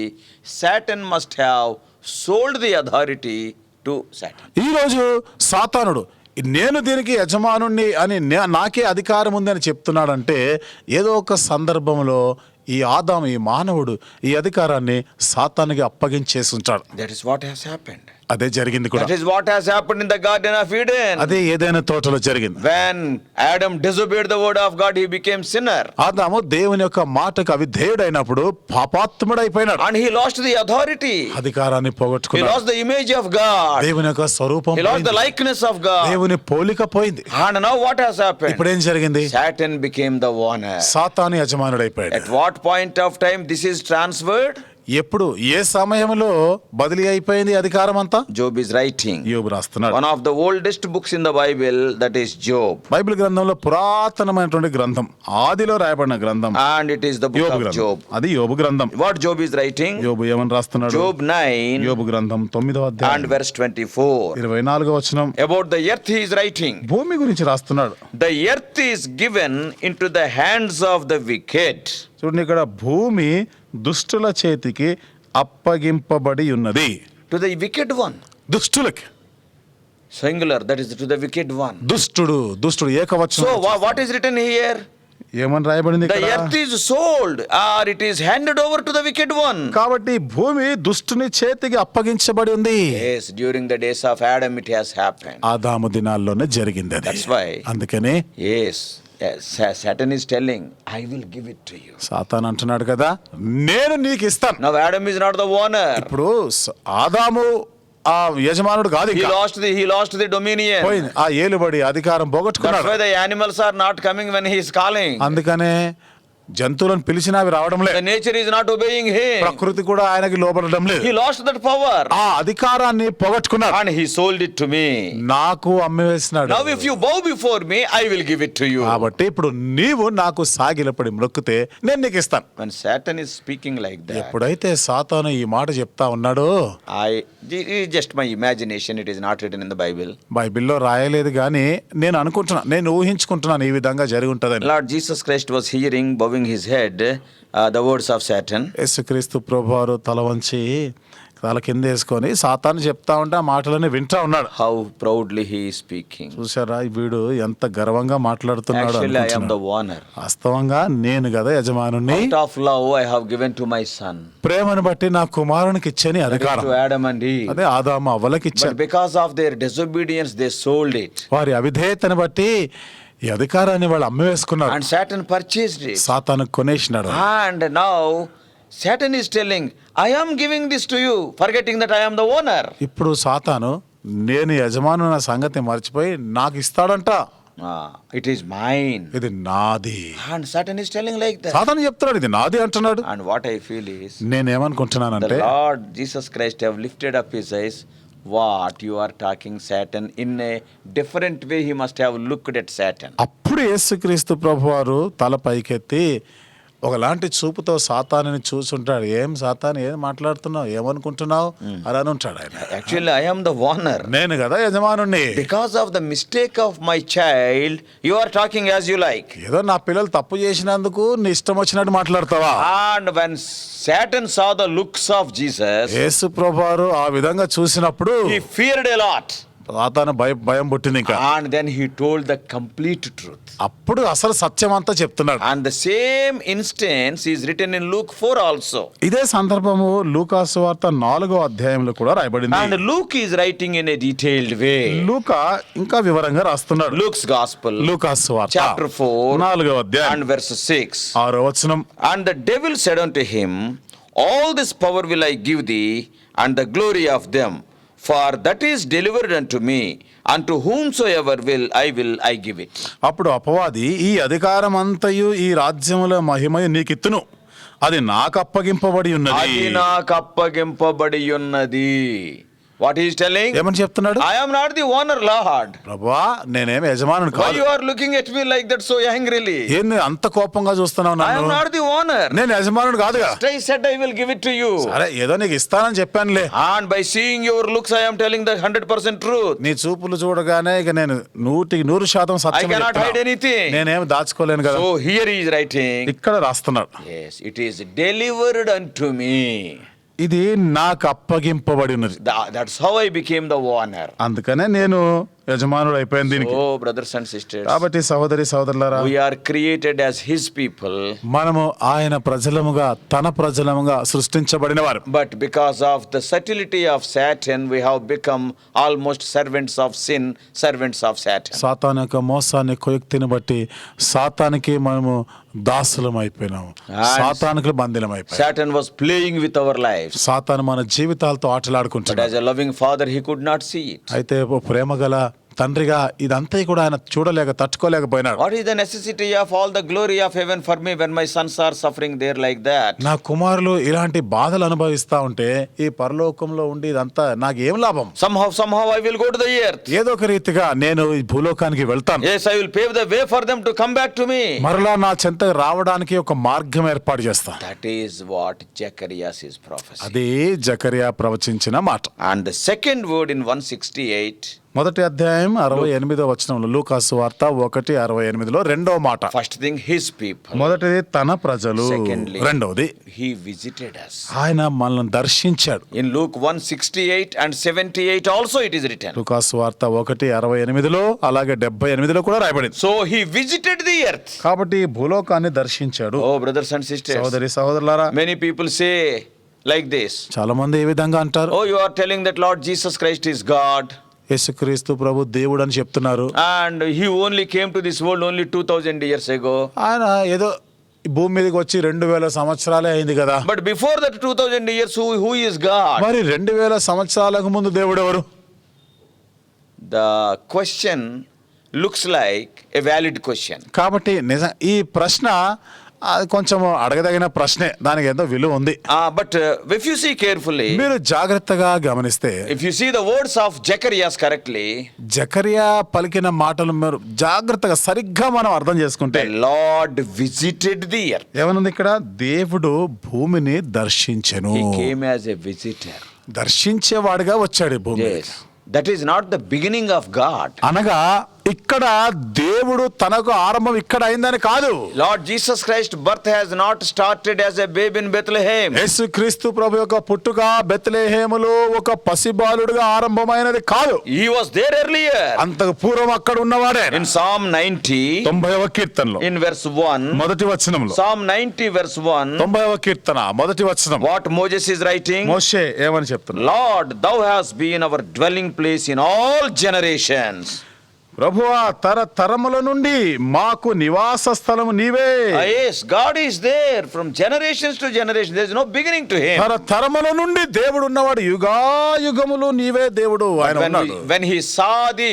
Satan must have sold the authority to Satan. ఈ రోజు సాతానుడు నేను దీనికి యజమానుణ్ణి అని నాకే అధికారం ఉంది అని చెప్తున్నాడంటే ఏదో ఒక సందర్భంలో ఈ ఆదాము ఈ మానవుడు ఈ అధికారాన్ని సాతానుకి అప్పగించేసి ఉంటాడు. That is what has happened. అదే జరిగింది కూడా. That is what has happened in the Garden of Eden. అదే ఏదైనా తోటలో జరిగింది. When Adam disobeyed the word of God, he became sinner. ఆదాము దేవుని యొక్క మాటకు అవిధేయుడైనప్పుడు పాపాత్ముడైపోయినాడు. And he lost the authority. అధికారాన్ని He పోగొట్టుకున్నాడు. lost the image of God. దేవుని యొక్క స్వరూపం He lost the పోయింది. likeness of God. దేవుని పోలిక పోయింది. And now what has happened? ఇప్పుడు ఏం జరిగింది? Satan became the owner. సాతాను యజమానుడైపోయాడు. At what point of time this is transferred? ఎప్పుడు ఏ సమయంలో బదిలీ అయిపోయింది అధికారం అంతా? Job is writing. యోబు రాస్తున్నాడు. One of the oldest books in the Bible, that is Job. Bible గ్రంథంలో పురాతనమైనటువంటి గ్రంథం, ఆదిలో రాయబడిన గ్రంథం And it is the book యోబు of గ్రంథం. Job. అది యోబు గ్రంథం. What Job is writing? యోబు ఏమని రాస్తున్నాడు? Job 9 యోబు గ్రంథం 9వ and అధ్యాయం verse 24. 24వ వచనం. About the earth he is writing. భూమి గురించి రాస్తున్నాడు. The earth is given into the hands of the wicked. చూడండి ఇక్కడ భూమి దుష్టుల చేతికి అప్పగింపబడి ఉన్నది. To the wicked one. దుష్టులకి. Singular, that is to the wicked one. దుష్టుడు ఏకవచనం. So what is written here? ఏమని రాయబడింది The ఇక్కడ? earth is sold or it is handed over to the wicked one. కాబట్టి భూమి దుష్టుని చేతికి అప్పగించబడి ఉంది. Yes, during the days of Adam it has happened. ఆదాము దినాల్లోనే జరిగింది అది. That's why. అందుకనే Yes, Satan is telling, I will give it to you. సాతాను అంటున్నాడు కదా, నేను నీకు ఇస్తాను. Now Adam is not the owner. ఇప్పుడు ఆదాము ఆ యజమానుడు కాదు, He ఇంకా lost the dominion. పోయింది. ఆ ఏలుబడి అధికారం That's పోగొట్టుకున్నాడు. why the animals are not coming when he is calling. అందుకనే జంతువులను పిలిచినా అవి రావడం The లేదు. nature is not obeying him. ప్రకృతి కూడా ఆయనకి లోబడడం లేదు. He lost that power ఆ అధికారాన్ని పోగొట్టుకున్నాడు. and he sold it to me. నాకు అమ్మివేసినాడు. Now if you bow before me, I will give it to you. కాబట్టి ఇప్పుడు నీవు నాకు సాగిలపడి మొక్కితే నేను నీకు ఇస్తాను. When Satan is speaking like that, ఎప్పుడైతే సాతాను ఈ మాట చెప్తా ఉన్నాడో, it is just my imagination. It is not written in the Bible. బైబిల్లో రాయలేదు కానీ నేను అనుకుంటున్నా, నేను ఊహించుకుంటున్నాను ఈ విధంగా జరిగి ఉంటుందని. Lord Jesus Christ was hearing, bowing his head, the words of Satan. యేసుక్రీస్తు ప్రభువారు తల వంచి తల కింద వేసుకొని సాతాను చెప్తా ఉంటే ఆ మాటలని వింటా ఉన్నాడు. How proudly he is speaking. చూసారా వీడు ఎంత గర్వంగా మాట్లాడుతున్నాడు. Actually, I am the owner. వాస్తవంగా నేను కదా యజమానుని. Out of love, I have given to my son. ప్రేమను బట్టి నా కుమారునికి ఇచ్చని అధికారం. To Adam and Eve. అదే ఆదాము అవ్వలకి But ఇచ్చాను. because of their disobedience, they sold it. వారి అవిధేయతను బట్టి ఈ అధికారాన్ని వాళ్ళు అమ్మివేసుకున్నారు. And Satan purchased it. సాతాను కొనేసినాడు. And now Satan is telling, I am giving this to you, forgetting that I am the owner. ఇప్పుడు సాతాను నేను యజమాను నా సంగతి మర్చిపోయి నాకు ఇస్తాడంట. It is mine. ఇది నాది. And Satan is telling like that. సాతాను చెప్తున్నాడు ఇది నాది అంటున్నాడు. And what I feel is, నేనేమనుకుంటున్నానంటే the Lord Jesus Christ have lifted up his eyes. What you are talking, Satan, in a different way he must have looked at Satan. అప్పుడు యేసుక్రీస్తు ప్రభువారు తల పైకెత్తి ఒకలాంటి చూపుతో సాతానుని చూసుంటాడు. ఏం సాతాను ఏం మాట్లాడుతున్నావు, ఏమనుకుంటున్నావు అలా అని ఉంటాడు ఆయన. Actually, I am the owner. నేను కదా యజమానుణ్ణి. Because of the mistake of my child, you are talking as you like. ఏదో నా పిల్లలు తప్పు చేసినందుకు నీ ఇష్టం వచ్చినట్టు మాట్లాడతావా? And when Satan saw the looks of Jesus, యేసు ప్రభువారు ఆ విధంగా చూసినప్పుడు he feared a lot. సాతాను భయం పుట్టింది ఇంకా. And then he told the complete truth. అప్పుడు అసలు సత్యం అంతా చెప్తున్నాడు. And the same instance is written in Luke 4 also. ఇదే సందర్భము లూకాసు వార్త 4వ అధ్యాయంలో కూడా రాయబడింది. And Luke is writing in a detailed way. లూకా ఇంకా వివరంగా రాస్తున్నాడు. Luke's gospel, లూకాసు వార్త chapter 4 4వ అధ్యాయం and verse 6. 6వ వచనం. And the devil said unto him, all this power will I give thee, and the glory of them. For that is delivered unto me, unto whomsoever I give it. అప్పుడు అపవాది ఈ అధికారం అంతయు ఈ రాజ్యముల మహిమయు నీకిత్తును, అది నాకు అప్పగింపబడి ఉన్నది. అది నాకు అప్పగింపబడి ఉన్నది. What he is telling? ఏమని చెప్తున్నాడు? I am not the owner, Lord. ప్రభువా నేనేమి యజమానుని Why కాదు. you are looking at me like that so angrily? ఏంది అంత కోపంగా చూస్తున్నావు I am నన్ను? not the owner. నేను యజమానుని కాదుగా. I said I will give it to you. సరే ఏదో నీకు ఇస్తానని చెప్పానులే. And by seeing your looks, I am telling the 100% truth. నీ చూపులు చూడగానే ఇక నేను 100% I Satyam cannot hide anything. నేనేమి దాచుకోలేను కదా. So here he is writing. ఇక్కడ రాస్తున్నాడు, Yes, it is delivered unto me. ఇది నాకు అప్పగింపబడి ఉన్నది. That's how I became the owner. అందుకనే నేను యజమానుడు అయిపోయింది దీనికి. Oh, brothers and sisters. కాబట్టి సహోదరులారా, We are created as his people. మనము ఆయన ప్రజలముగా తన ప్రజలముగా సృష్టించబడిన వారు. But because of the subtlety of Satan, we have become almost servants of sin, servants of Satan. సాతాను యొక్క మోసాన్ని కుయుక్తిని బట్టి సాతానికి మనము దాసులం అయిపోయినాము, సాతానికి బందీలం అయిపోయాము. Satan was playing with our lives. సాతాను మన జీవితాలతో But ఆటలాడుకుంటున్నాడు. as a loving father, he could not see it. అయితే ఓ ప్రేమ గల తండ్రిగా ఇదంతా కూడా ఆయన చూడలేక తట్టుకోలేకపోయినాడు. What is the necessity of all the glory of heaven for me when my sons are suffering there like that? నా కుమారులు ఇలాంటి బాధలు అనుభవిస్తా ఉంటే ఈ పరలోకంలో ఉండి ఇదంతా నాకు ఏం లాభం? Somehow I will go to the earth. ఏదో ఒక రీతిగా నేను ఈ భూలోకానికి వెళ్తాను. Yes, I will pave the way for them to come back to me. మరలా నా చెంతకు రావడానికి ఒక మార్గం ఏర్పాటు చేస్తాను. That is what Zechariah is prophesying. అది జకరియా ప్రవచించిన మాట. And the second word in 168, మొదటి అధ్యాయం 68వ వచనంలో లూకాసు వార్త 1:68లో రెండవ మాట. First thing, his people. మొదటిది తన ప్రజలు, Secondly, రెండవది he visited us. ఆయన మనల్ని దర్శించాడు. In Luke 1:68 and 78 also it is written. లూకాసు వార్త 1:68లో అలాగే 78లో కూడా రాయబడింది. So he visited the earth. కాబట్టి భూలోకాన్ని దర్శించాడు. Oh, brothers and sisters. సోదరి సహోదరులారా, Many people say like this. చాలా మంది ఏ విధంగా అంటారు, Oh, you are telling that Lord Jesus Christ is God. యేసుక్రీస్తు ప్రభు దేవుడు అని చెప్తున్నారు. And he only came to this world only 2000 years ago. ఆయన ఏదో ఈ భూమి మీదకి వచ్చి 2000 సంవత్సరాలే అయింది కదా. But before that 2000 years, who is God? మరి 2000 సంవత్సరాలకు ముందు దేవుడు ఎవరు? The question looks like a valid question. కాబట్టి నిజం ఈ ప్రశ్న అది కొంచెం అడగదగిన ప్రశ్నే, దానికి ఎంతో విలువ ఉంది. But if you see carefully, మీరు జాగ్రత్తగా గమనిస్తే, if you see the words of Zacharias correctly, Zechariah పలికిన మాటలు మీరు జాగ్రత్తగా సరిగ్గా మనం అర్థం చేసుకుంటే, the Lord visited the earth. ఏమనుంది ఇక్కడ? దేవుడు భూమిని దర్శించెను. He came as a visitor. దర్శించేవాడిగా వచ్చాడు ఈ భూమి మీదకి. Yes. That is not the beginning of God. అనగా ఇక్కడ దేవుడు తనకు ఆరంభం ఇక్కడ అయిందని కాదు. Lord Jesus Christ birth has not started as a babe in Bethlehem. యేసుక్రీస్తు ప్రభు యొక్క పుట్టుక బెత్లెహేములో ఒక పసిబాలుడుగా ఆరంభమైనది కాదు. He was there earlier. అంతకు పూర్వం అక్కడ ఉన్నవాడే. In Psalm 90, 90వ కీర్తనలో in verse 1, మొదటి వచనంలో, Psalm 90 verse 1, 90వ కీర్తన మొదటి వచనం, what Moses is writing? మోషే ఏమని చెప్తున్నాడు? Lord, thou hast been our dwelling place in all generations. ప్రభువా తరతరముల నుండి మాకు నివాస స్థలము నీవే. Yes, God is there from generations to generation. There is no beginning to him. తరతరముల నుండి దేవుడు ఉన్నవాడు, యుగాయుగములు నీవే దేవుడు ఆయన ఉన్నాడు. When he saw the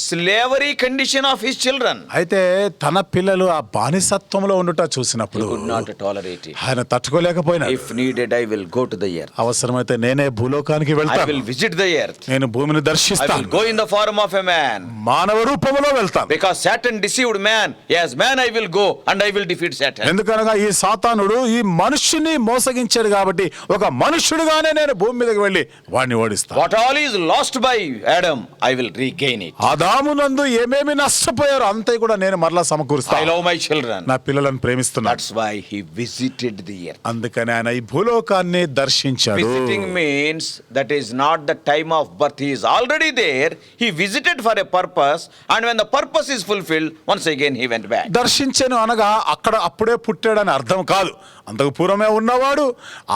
slavery condition of his children, అయితే తన పిల్లలు ఆ బానిసత్వంలో ఉండుట he చూసినప్పుడు could not tolerate it. ఆయన తట్టుకోలేకపోయినాడు. If needed, I will go to the earth. అవసరమైతే నేనే భూలోకానికి I వెళ్తాను, will visit the earth. నేను భూమిని I will దర్శిస్తాను, go in the form of a man. మానవ రూపంలో వెళ్తాను. Because Satan deceived man. Yes, man I will go and I will defeat Satan. ఎందుకనగా ఈ సాతానుడు ఈ మనుష్యుని మోసగించాడు కాబట్టి ఒక మనుష్యుడిగానే నేను భూమి మీదకి వెళ్ళి వాడిని ఓడిస్తాను. What all is lost by Adam, I will regain it. ఆదామునందు ఏమేమి నష్టపోయారో అంతే కూడా నేను మరలా I సమకూరుస్తాను. love my children. నా పిల్లలను ప్రేమిస్తున్నాను. That's why he visited the earth. అందుకని ఆయన ఈ భూలోకాన్ని దర్శించాడు. Visiting means that is not the time of birth. He is already there. He visited for a purpose, and when the purpose is fulfilled, once again he went back. దర్శించను అనగా అక్కడ అప్పుడే పుట్టాడని అర్థం కాదు. అంతకు పూర్వమే ఉన్నవాడు,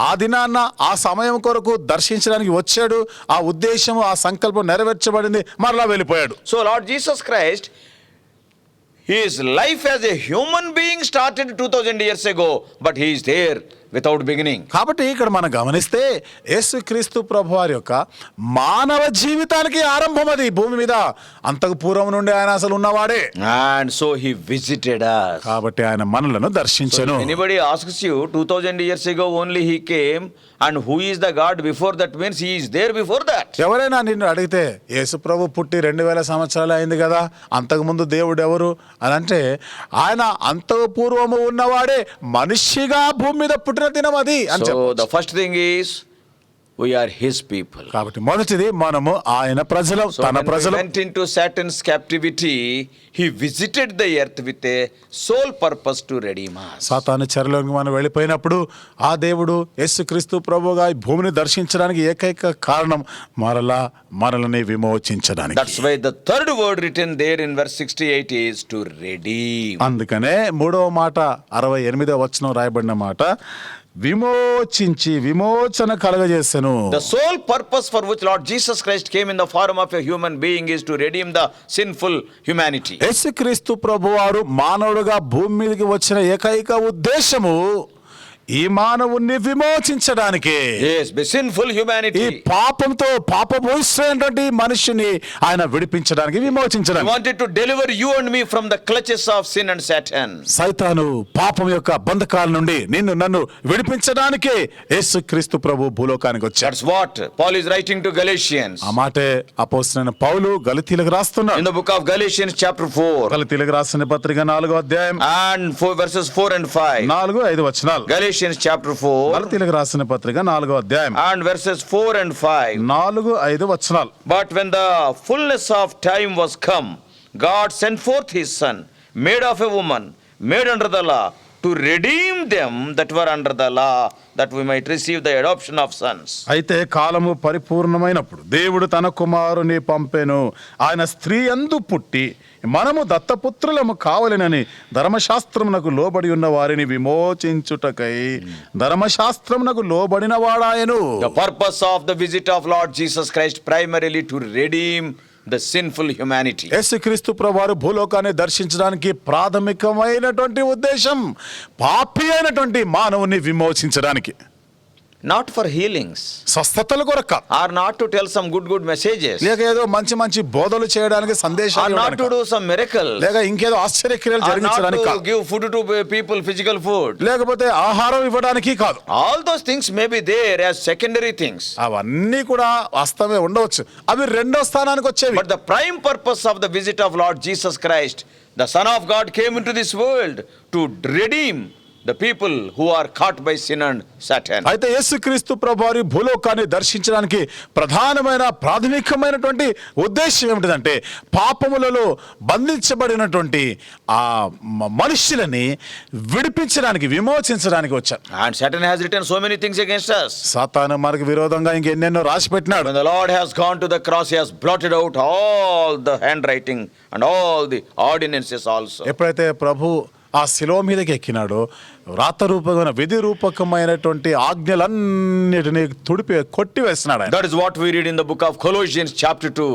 ఆ దినాన్న ఆ సమయం కొరకు దర్శించడానికి వచ్చాడు. ఆ ఉద్దేశము ఆ సంకల్పం నెరవేర్చబడింది, మరలా వెళ్ళిపోయాడు. So Lord Jesus Christ, his life as a human being started 2000 years ago, but he is there without beginning. కాబట్టి ఇక్కడ మనం గమనిస్తే యేసుక్రీస్తు ప్రభు వారి యొక్క మానవ జీవితానికి ఆరంభం అది భూమి మీద. అంతకు పూర్వం నుండి ఆయన అసలు ఉన్నవాడే. And so he visited us. కాబట్టి ఆయన మనలను దర్శించెను. Anybody asks you 2000 years ago only he came, and who is the God before that, means he is there before that. ఎవరైనా నిన్ను అడిగితే యేసు ప్రభు పుట్టి 2000 సంవత్సరాలు అయింది కదా, అంతకు ముందు దేవుడు ఎవరు అని అంటే, ఆయన అంతకు పూర్వము ఉన్నవాడే, మనిషిగా భూమి మీద పుట్టిన దినం అది అని So చెప్పొచ్చు. the first thing is we are his people. కాబట్టి మొదటిది మనము ఆయన ప్రజలు, So తన when we ప్రజలు. went into Satan's captivity, he visited the earth with a sole purpose to redeem us. సాతాను చెరలోకి మనం వెళ్ళిపోయినప్పుడు ఆ దేవుడు యేసుక్రీస్తు ప్రభువుగా ఈ భూమిని దర్శించడానికి ఏకైక కారణం మనల్ని విమోచించడానికి. That's why the third word written there in verse 68 is to redeem. అందుకనే మూడవ మాట 68వ వచనం రాయబడిన మాట, విమోచించి విమోచన కలగజేసెను. The sole purpose for which Lord Jesus Christ came in the form of a human being is to redeem the sinful humanity. యేసుక్రీస్తు ప్రభువారు మానవుడుగా భూమి మీదకి వచ్చిన ఏకైక ఉద్దేశము ఈ మానవుణ్ణి విమోచించడానికి. Yes, the sinful ఈ humanity. పాపంతో పాపభూయిష్టమైనటువంటి మనిషిని ఆయన విడిపించడానికి, He విమోచించడానికి. wanted to deliver you and me from the clutches of sin and Satan. సైతాను పాపం యొక్క బంధకాల నుండి నన్ను విడిపించడానికే యేసుక్రీస్తు ప్రభు భూలోకానికి వచ్చాడు. That's what Paul is writing to Galatians. ఆ మాటే అపోస్తలుడైన పౌలు గలతీయులకు రాస్తున్నాడు. In the book of Galatians chapter 4 గలతీయులకు రాసిన పత్రిక 4వ అధ్యాయం and 4 verses 4 and 5. 4-5 వచనాలు. Galatians Colossians chapter 4 గలతీయులకు రాసిన పత్రిక 4వ అధ్యాయం and verses 4 and 5. 4-5 వచనాలు. But when the fullness of time was come, God sent forth his Son, made of a woman, made under the law, to redeem them that were under the law, that we might receive the adoption of sons. అయితే కాలము పరిపూర్ణమైనప్పుడు దేవుడు తన కుమారుని పంపెను. ఆయన స్త్రీ యందు పుట్టి మనము దత్తపుత్రులము కావలెనని ధర్మశాస్త్రమునకు లోబడి ఉన్న వారిని విమోచించుటకై ధర్మశాస్త్రమునకు లోబడిన వాడాయను. The purpose of the visit of Lord Jesus Christ primarily to redeem the sinful humanity. యేసుక్రీస్తు ప్రభువారు భూలోకాన్ని దర్శించడానికి ప్రాథమికమైనటువంటి ఉద్దేశం పాపి అయినటువంటి మానవుని విమోచించడానికి. Not for healings, స్వస్థతల కొరక, or not to tell some good messages, లేక ఏదో మంచి మంచి బోధలు చేయడానికి, or సందేశాలు not to ఇవ్వడానికి, do some miracles, లేక ఇంకేదో ఆశ్చర్యక్రియలు or not జరిగించడానికి to కాదు, give food to people, physical food. లేకపోతే ఆహారం ఇవ్వడానికి కాదు. All those things may be there as secondary things, అవన్నీ కూడా వాస్తవమే ఉండవచ్చు, అవి రెండో స్థానానికి వచ్చేవి. but the prime purpose of the visit of Lord Jesus Christ, the Son of God, came into this world to redeem the people who are caught by sin and Satan. అయితే యేసుక్రీస్తు ప్రభువారి భూలోకాన్ని దర్శించడానికి ప్రాథమికమైనటువంటి ఉద్దేశం ఏమిటంటే పాపములలో బంధించబడినటువంటి ఆ మనుష్యులని విడిపించడానికి, విమోచించడానికి వచ్చారు. And Satan has written so many things against us. సాతాను మనకు విరోధంగా ఇంకెన్నెన్నో రాసి పెట్టినాడు. When the Lord has gone to the cross, he has blotted out all the handwriting and all the ordinances also. ఎప్పుడైతే ప్రభు ఆ శిలువ మీదకి ఎక్కినాడో రాతరూపమైన విధి రూపకమైనటువంటి ఆజ్ఞలన్నిటినీ కొట్టివేస్తున్నాడు ఆయన. That is what we read in the book of Colossians chapter 2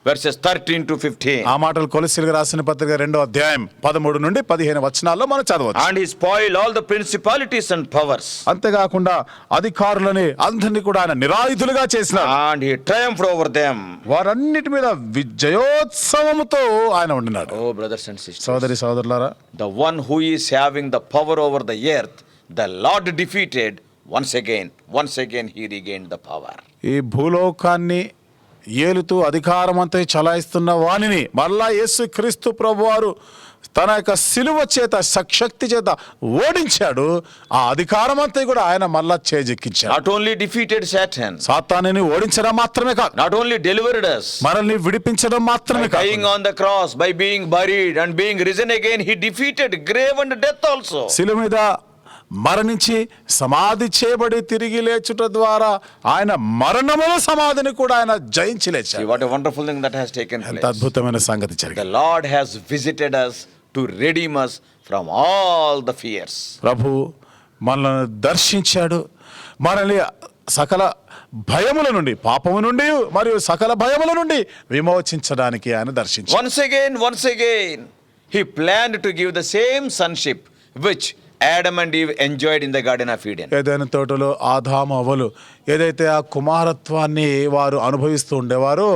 verses 13 to 15. ఆ మాటలు కొలస్సీయులకు రాసిన పత్రిక 2వ అధ్యాయం 13 నుండి 15 వచనాల్లో మనం చదవచ్చు. And he spoiled all the principalities and powers. అంతేకాకుండా అధికారులని అందరినీ కూడా ఆయన నిరాయుధులుగా చేసినాడు. And he triumphed over them. వారన్నిటి మీద విజయోత్సవముతో ఆయన ఉండినాడు. Oh, brothers and sisters, సోదరి సోదరులారా, the one who is having the power over the earth, the Lord defeated once again he regained the power. ఈ భూలోకాన్ని ఏలుతూ అధికారమంతా చలాయిస్తున్న వాణిని మళ్ళా యేసుక్రీస్తు ప్రభువారు తన యొక్క సిలువ చేత శక్తి చేత ఓడించాడు. ఆ అధికారమంతా కూడా ఆయన మళ్ళా చేజెక్కించాడు. Not only defeated Satan, సాతానుని ఓడించడం మాత్రమే కాదు, not only delivered us, మనల్ని విడిపించడం మాత్రమే by dying కాదు, on the cross, by being buried and being risen again, he defeated grave and death also. సిలువ మీద మరణించి సమాధి చేయబడి తిరిగి లేచుట ద్వారా ఆయన మరణముల సమాధిని కూడా ఆయన జయించి See లేచాడు. what a wonderful thing that has taken ఎంత place. అద్భుతమైన సంగతి The జరిగింది. Lord has visited us to redeem us from all the fears. ప్రభు మనల్ని దర్శించాడు, మనల్ని సకల భయముల నుండి, పాపము నుండి మరియు సకల భయముల నుండి విమోచించడానికి ఆయన దర్శించాడు. Once again, he planned to give the same sonship which Adam and Eve enjoyed in the Garden of Eden. ఏదైనా తోటలో ఆదాము అవ్వలు ఏదైతే ఆ కుమారత్వాన్ని వారు అనుభవిస్తూ ఉండేవారో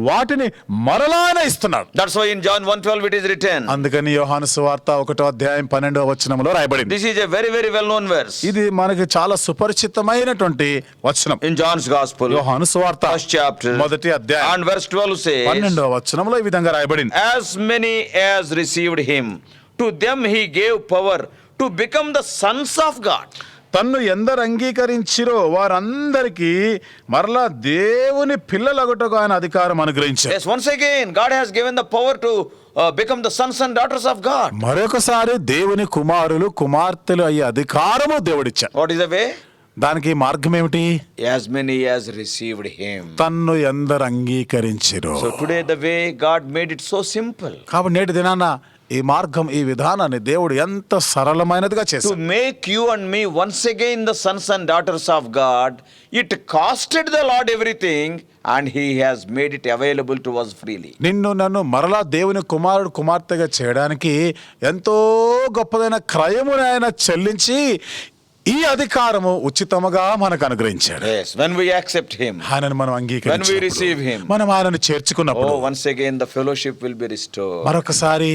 వాటిని మరలా ఆయన ఇస్తున్నాడు. That's why in John 1:12 it is written. అందుకని యోహాను సువార్త 1వ అధ్యాయం 12వ వచనంలో రాయబడింది. This is a very well known verse. ఇది మనకి చాలా సుపరిచితమైనటువంటి వచనం. In John's Gospel, యోహాను సువార్త 1st chapter, 1వ అధ్యాయం and verse 12 says, 12వ వచనంలో ఈ విధంగా రాయబడింది. As many as received him, to them he gave power to become the sons of God. తన్ను ఎందరు అంగీకరించిరో వారందరికీ మరలా దేవుని పిల్లలగుటకు ఆయన అధికారం అనుగ్రహించారు. Yes, once again, God has given the power to become the sons and daughters of God. మరొకసారి దేవుని కుమారులు కుమార్తెలు అయ్యే అధికారము దేవుడిచ్చారు. What is the way? దానికి మార్గం ఏమిటి? As many as received him. తన్ను ఎందరు అంగీకరించిరో. So today the way God made it so simple. కాబట్టి నేటి దినాన ఈ మార్గం, ఈ విధానాన్ని దేవుడు ఎంత సరళమైనదిగా To చేశాడు. make you and me once again the sons and daughters of God, it costed the Lord everything and he has made it available to us freely. నిన్ను నన్ను మరలా దేవుని కుమారుడు కుమార్తెగా చేయడానికి ఎంతో గొప్పదైన క్రయమును ఆయన చెల్లించి ఈ అధికారము ఉచితముగా మనకు అనుగ్రహించాడు. Yes, when we accept him, ఆయనను మనం when we అంగీకరించినప్పుడు, receive him, మనం ఆయనను చేర్చుకున్నప్పుడు oh, once again the fellowship will be restored. మరొకసారి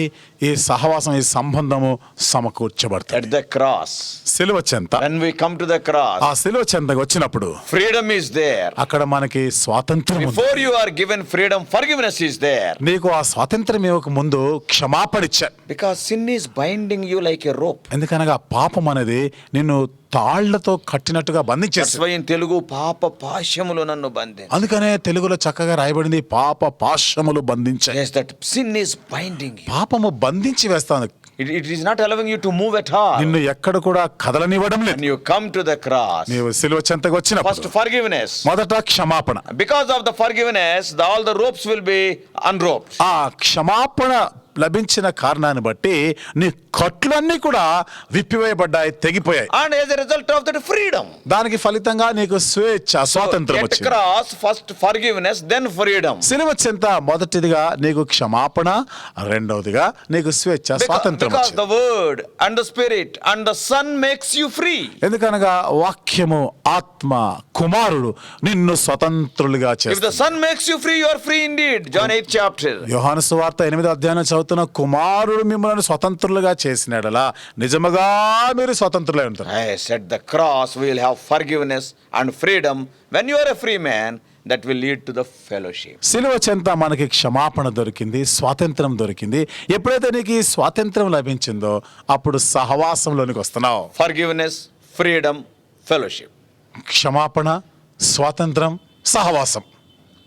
ఈ సహవాసం, ఈ సంబంధము సమకూర్చబడుతుంది. At the cross, సిలువ చెంత, when we come to the cross, ఆ సిలువ చెంతకు వచ్చినప్పుడు freedom is there. అక్కడ మనకి స్వాతంత్రం ఉంది. Before you are given freedom, forgiveness is there. నీకు ఆ స్వాతంత్రం ఇవ్వక ముందు క్షమాపణ ఇచ్చాడు. Because sin is binding you like a rope. ఎందుకనగా పాపం అనేది నిన్ను తాళ్లతో కట్టినట్టుగా బంధించేసి. That's why in Telugu, పాప పాశములు నన్ను బంధించు. అందుకనే తెలుగులో చక్కగా రాయబడింది, పాప పాశములు బంధించాయి. Yes, that sin is binding you. పాపము బంధించి వేస్తాను, It is not allowing you to move at all. నిన్ను ఎక్కడ కూడా కదలనివ్వడం లేదు. When you come to the cross, నీవు సిలువ చెంతకు first వచ్చినప్పుడు forgiveness. మొదట క్షమాపణ. Because of the forgiveness, all the ropes will be unroped. ఆ క్షమాపణ లభించిన కారణాన్ని బట్టి నీ కట్లన్నీ కూడా విప్పివేయబడ్డాయి, తెగిపోయాయి. And as a result of that, freedom. దానికి ఫలితంగా నీకు స్వేచ్ఛ, స్వాతంత్రం At వచ్చింది. cross, first forgiveness, then freedom. సిలువ చెంత మొదటిదిగా నీకు క్షమాపణ, రెండవదిగా నీకు స్వేచ్ఛ, స్వాతంత్రం Because వచ్చింది. the word and the spirit and the son makes you free. ఎందుకనగా వాక్యము, ఆత్మ, కుమారుడు నిన్ను స్వతంత్రులుగా If the చేస్తారు. son makes you free, you are free indeed. John 8 chapter. యోహాను సువార్త 8వ అధ్యాయం చదువుతున్న కుమారుడు మిమ్మల్ని స్వతంత్రులుగా చేసినాడలా నిజముగా మీరు స్వతంత్రులై ఉంటారు. Yes, at the cross we will have forgiveness and freedom. When you are a free man, that will lead to the fellowship. సిలువ చెంత మనకి క్షమాపణ దొరికింది, స్వాతంత్రం దొరికింది. ఎప్పుడైతే నీకు ఈ స్వాతంత్రం లభించిందో అప్పుడు సహవాసంలోనికి వస్తున్నావు. Forgiveness, freedom, fellowship. క్షమాపణ, స్వాతంత్రం, సహవాసం.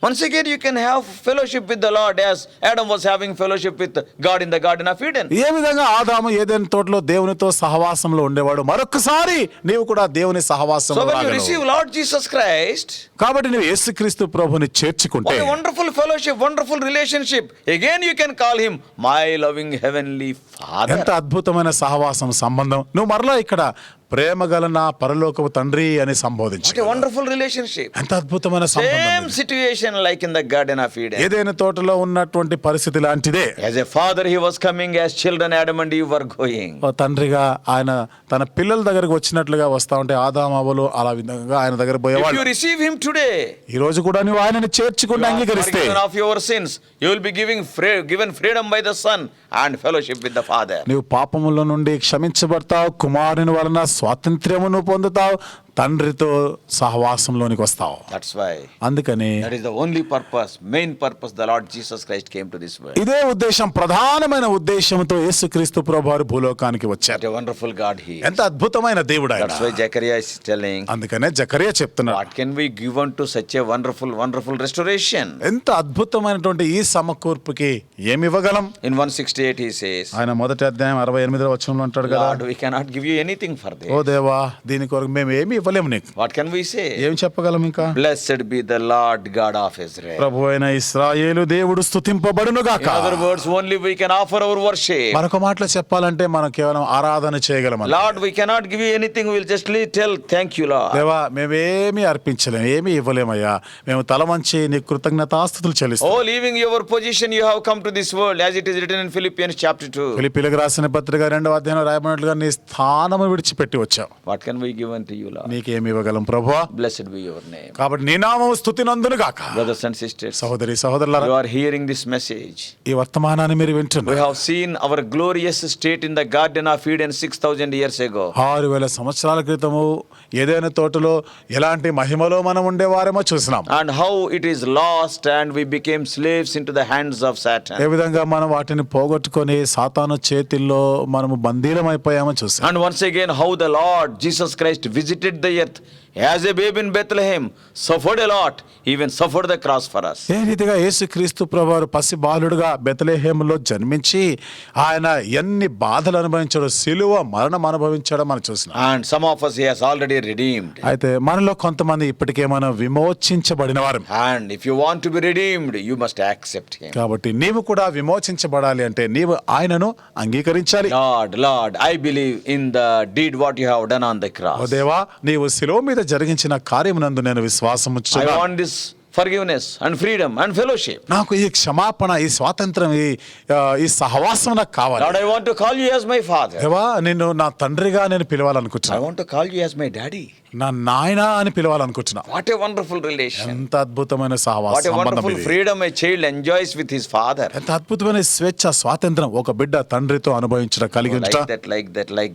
Once again, you can have fellowship with the Lord as Adam was having fellowship with God in the Garden of Eden. ఏ విధంగా ఆదాము ఏదైనా తోటలో దేవునితో సహవాసంలో ఉండేవాడు, మరొకసారి నీవు కూడా దేవుని So సహవాసంలో when you రాగలవు. receive Lord Jesus Christ, కాబట్టి నీవు యేసుక్రీస్తు ప్రభుని చేర్చుకుంటే what a wonderful fellowship, wonderful relationship. Again you can call him my loving heavenly Father. ఎంత అద్భుతమైన సహవాసం, సంబంధం. నువ్వు మరలా ఇక్కడ ప్రేమ గల నా పరలోకపు తండ్రి అని సంబోధించు. What a wonderful relationship. ఎంత అద్భుతమైన సంబంధం Same ఇది. situation like in the Garden of Eden. ఏదైనా తోటలో ఉన్నటువంటి పరిస్థితి లాంటిదే. As a father he was coming, as children Adam and Eve were going. ఓ తండ్రిగా ఆయన తన పిల్లల దగ్గరకు వచ్చినట్లుగా వస్తా ఉంటే ఆదాము అవ్వలు అలా విధంగా ఆయన దగ్గర If you పోయేవాళ్ళు. receive him today, ఈ రోజు కూడా నువ్వు ఆయనని చేర్చుకుంటూ you are అంగీకరిస్తే forgiven of your sins. You will be given freedom by the Son and fellowship with the Father. నీవు పాపముల నుండి క్షమించబడతావు, కుమారుని వలన స్వాతంత్ర్యమును పొందుతావు, తండ్రితో సహవాసంలోనికి వస్తావు. That's why. అందుకని That is the only purpose, main purpose the Lord Jesus Christ came to this world. ఇదే ఉద్దేశం, ప్రధానమైన ఉద్దేశంతో యేసుక్రీస్తు ప్రభువారు భూలోకానికి వచ్చారు. What a wonderful God he is. ఎంత అద్భుతమైన దేవుడు ఆయన. That's why Zechariah is telling, అందుకనే జకరియా చెప్తున్నాడు, what can we give unto such a wonderful, wonderful restoration? ఎంత అద్భుతమైనటువంటి ఈ సమకూర్పుకి ఏమి ఇవ్వగలం? In 168 he says, ఆయన మొదటి అధ్యాయం 68వ వచనంలో అంటాడు కదా, Lord, we cannot give you anything for this. ఓ దేవా, దీని కొరకు మేము ఏమి ఇవ్వలేము నీకు. What can we say? ఏం చెప్పగలం ఇంకా? Blessed be the Lord God of Israel. ప్రభు అయిన ఇశ్రాయేలు దేవుడు స్తుతింపబడును గాక. In other words, only we can offer our worship. మరొక మాటలో చెప్పాలంటే మనం కేవలం ఆరాధన చేయగలం. Lord, we cannot give you anything. We will just tell, thank you, Lord. దేవా, మేమేమి అర్పించలేము, ఏమి ఇవ్వలేమయ్యా, మేము తల వంచి నీ కృతజ్ఞతాస్తుతులు చెల్లిస్తాం. Oh, leaving your position, you have come to this world, as it is written in Philippians chapter 2. ఫిలిప్పీయులకు రాసిన పత్రిక 2వ అధ్యాయంలో రాయబడినట్లుగా నీ స్థానము విడిచిపెట్టి వచ్చావు. What can we give unto you, Lord? నీకేమి ఇవ్వగలం ప్రభువా? Blessed be your name. కాబట్టి నీ నామము స్తుతినందును గాక. Brothers and sisters, సహోదరి సహోదరులారా, you are hearing this message. ఈ వర్తమానాన్ని మీరు We వింటున్నారు. have seen our glorious state in the Garden of Eden 6,000 years ago. 6000 సంవత్సరాల క్రితము ఏదైనా తోటలో ఎలాంటి మహిమలో మనం ఉండేవారేమో చూసినాం. And how it is lost and we became slaves into the hands of A Satan. విధంగా మనం వాటిని పోగొట్టుకొని సాతాను చేతిల్లో మనము బందీలమైపోయామో చూసాం. And once again, how the Lord Jesus Christ visited the earth as a babe in Bethlehem, suffered a lot, even suffered the cross for us. ఏ రీతిగా యేసుక్రీస్తు ప్రభువారు పసి బాలుడుగా బెత్లెహేములో జన్మించి ఆయన ఎన్ని బాధలు అనుభవించాడో, సిలువ మరణం అనుభవించాడో మనం చూసినాం. And some of us he has already redeemed. అయితే మనలో కొంతమంది ఇప్పటికే మనం విమోచించబడిన వారు. And if you want to be redeemed, you must accept him. కాబట్టి నీవు కూడా విమోచించబడాలి అంటే నీవు ఆయనను అంగీకరించాలి. Lord, Lord, I believe in the deed what you have done on the oh cross. దేవా, నీవు శిలువ మీద జరిగించిన కార్యమునందు నేను విశ్వాసం I ఉంచుచున్నాను. want this forgiveness and freedom and fellowship. నాకు ఈ క్షమాపణ, ఈ స్వాతంత్రం, ఈ సహవాసం నాకు కావాలి. Lord, I want to call you as my father. దేవా, నిన్ను నా తండ్రిగా నేను I పిలవాలనుకుంటున్నాను. want to call you as my daddy. నా నాయనా అని పిలవాలనుకుంటున్నా. What a wonderful relation. ఎంత అద్భుతమైన What సహవాసం, a సంబంధం wonderful ఇది. freedom a child enjoys with his father. ఎంత అద్భుతమైన స్వేచ్ఛ, స్వాతంత్రం ఒక బిడ్డ తండ్రితో అనుభవించడం కలిగి Like ఉంచడం.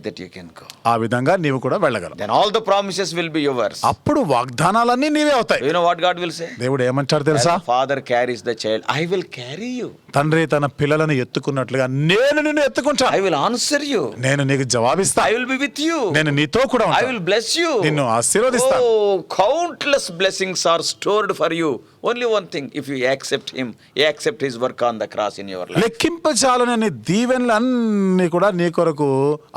that you can go. ఆ విధంగా నీవు కూడా వెళ్ళగలవు. Then all the promises will be yours. అప్పుడు వాగ్దానాలన్నీ నీవే అవుతాయి. You know what God will say? దేవుడు దేవుడు ఏమంటాడు తెలుసా? As father carries the child, I will carry you. తండ్రి తన పిల్లలను ఎత్తుకున్నట్లుగా నేను నిన్ను ఎత్తుకుంటా. I will answer you. నేను నీకు జవాబిస్తా. I will be with you. నేను నీతో కూడా I ఉంటా. will bless you. నిన్ను ఆశీర్వదిస్తా. Oh, countless blessings are stored for you. Only one thing, if you accept him, you accept his work on the cross in your life. లెక్కింపజాలని దీవెనలు అన్నీ కూడా నీ కొరకు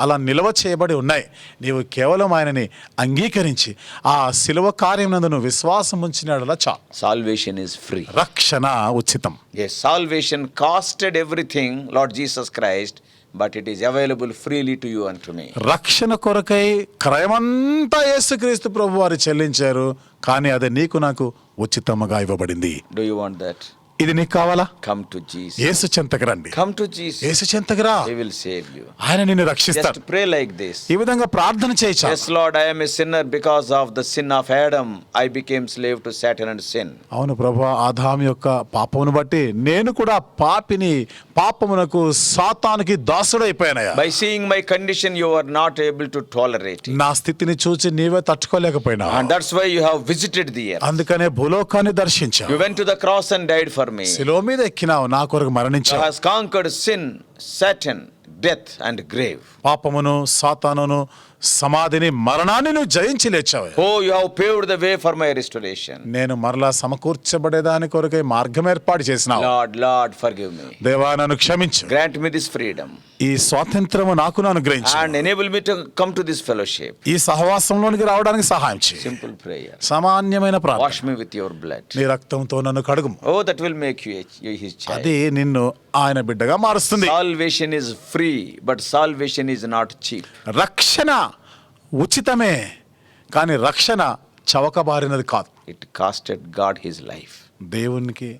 అలా నిల్వ చేయబడి ఉన్నాయి. నీవు కేవలం ఆయనని అంగీకరించి ఆ శిలువ కార్యం నందు నువ్వు విశ్వాసం ఉంచినాడలా చాలు. Salvation is free. రక్షణ ఉచితం. Yes, salvation costed everything, Lord Jesus Christ, but it is available freely to you and to me. రక్షణ కొరకై క్రయమంతా యేసుక్రీస్తు ప్రభు వారు చెల్లించారు, కానీ అది నీకు నాకు ఉచితముగా ఇవ్వబడింది. Do you want that? ఇది నీకు కావాలా? Come to Jesus. యేసు చెంతకు రండి. Come to Jesus. యేసు చెంతకు రా. He will save you. ఆయన నిన్ను రక్షిస్తాడు. Just pray like this. ఈ విధంగా ప్రార్థన చేయొచ్చు. Yes, Lord, I am a sinner. Because of the sin of Adam, I became slave to Satan and sin. అవును ప్రభువా, ఆదాము యొక్క పాపమును బట్టి నేను కూడా పాపిని, పాపమునకు సాతానుకి దాసుడైపోయానయ్యా. By seeing my condition, you are not able to tolerate it. నా స్థితిని చూసి నీవే తట్టుకోలేకపోయినా, And that's why you have visited the earth. అందుకనే భూలోకాన్ని దర్శించావు. You went to the cross and died for me. శిలువ మీద ఎక్కినావు, నా కొరకు Thou మరణించావు. hast conquered sin, Satan, death and grave. పాపమును, సాతానును, సమాధిని, మరణాన్ని నువ్వు జయించి లేచావు. Oh, you have paved the way for my restoration. నేను మరలా సమకూర్చబడేదాని కొరకై మార్గం ఏర్పాటు చేసినావు. Lord, Lord, forgive me. దేవా నన్ను క్షమించు. Grant me this freedom ఈ స్వాతంత్రము నాకు అనుగ్రహించు. and enable me to come to this fellowship. ఈ సహవాసంలోనికి రావడానికి సహాయం చేయి. Simple prayer. సామాన్యమైన ప్రార్థన. Wash me with your blood. నీ రక్తంతో నన్ను కడుగుము. Oh, that will make you his child. అది నిన్ను ఆయన బిడ్డగా మారుస్తుంది. Salvation is free, but salvation is not cheap. రక్షణ ఉచితమే, కానీ రక్షణ చవకబారినది కాదు. It costed God his life. దేవునికి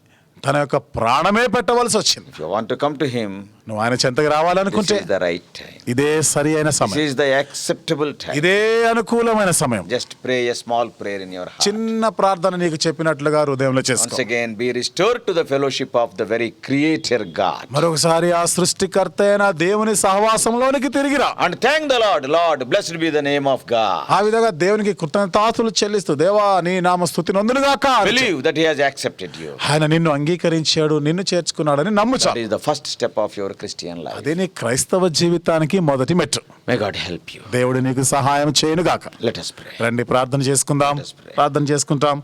తన యొక్క ప్రాణమే పెట్టవలసి వచ్చింది. If you want to come to him, నువ్వు ఆయన చెంతకు రావాలనుకుంటే this is the right time. ఇదే సరి అయిన This సమయం. is the acceptable time. ఇదే అనుకూలమైన సమయం. Just pray a small prayer in your heart. చిన్న ప్రార్థన నీకు చెప్పినట్లుగా హృదయంలో Once చేసుకో. again, be restored to the fellowship of the very Creator God. మరొకసారి ఆ సృష్టికర్త అయిన దేవుని సహవాసంలోనికి తిరిగిరా. And thank the Lord. Lord, blessed be the name of God. ఆ విధంగా దేవునికి కృతజ్ఞతాస్తులు చెల్లిస్తూ, దేవా నీ నామ స్తుతి నొందునుగాక. Believe that he has accepted you. ఆయన నిన్ను అంగీకరించాడు, నిన్ను చేర్చుకున్నాడని నమ్ముచా. That is the first step of your Christian life. అదే నీ క్రైస్తవ జీవితానికి మొదటి మెట్టు. May God help you. దేవుడు నీకు సహాయం చేయనుగాక. Let us pray. రండి ప్రార్థన చేసుకుందాం. Let us pray. ప్రార్థన చేసుకుంటాం.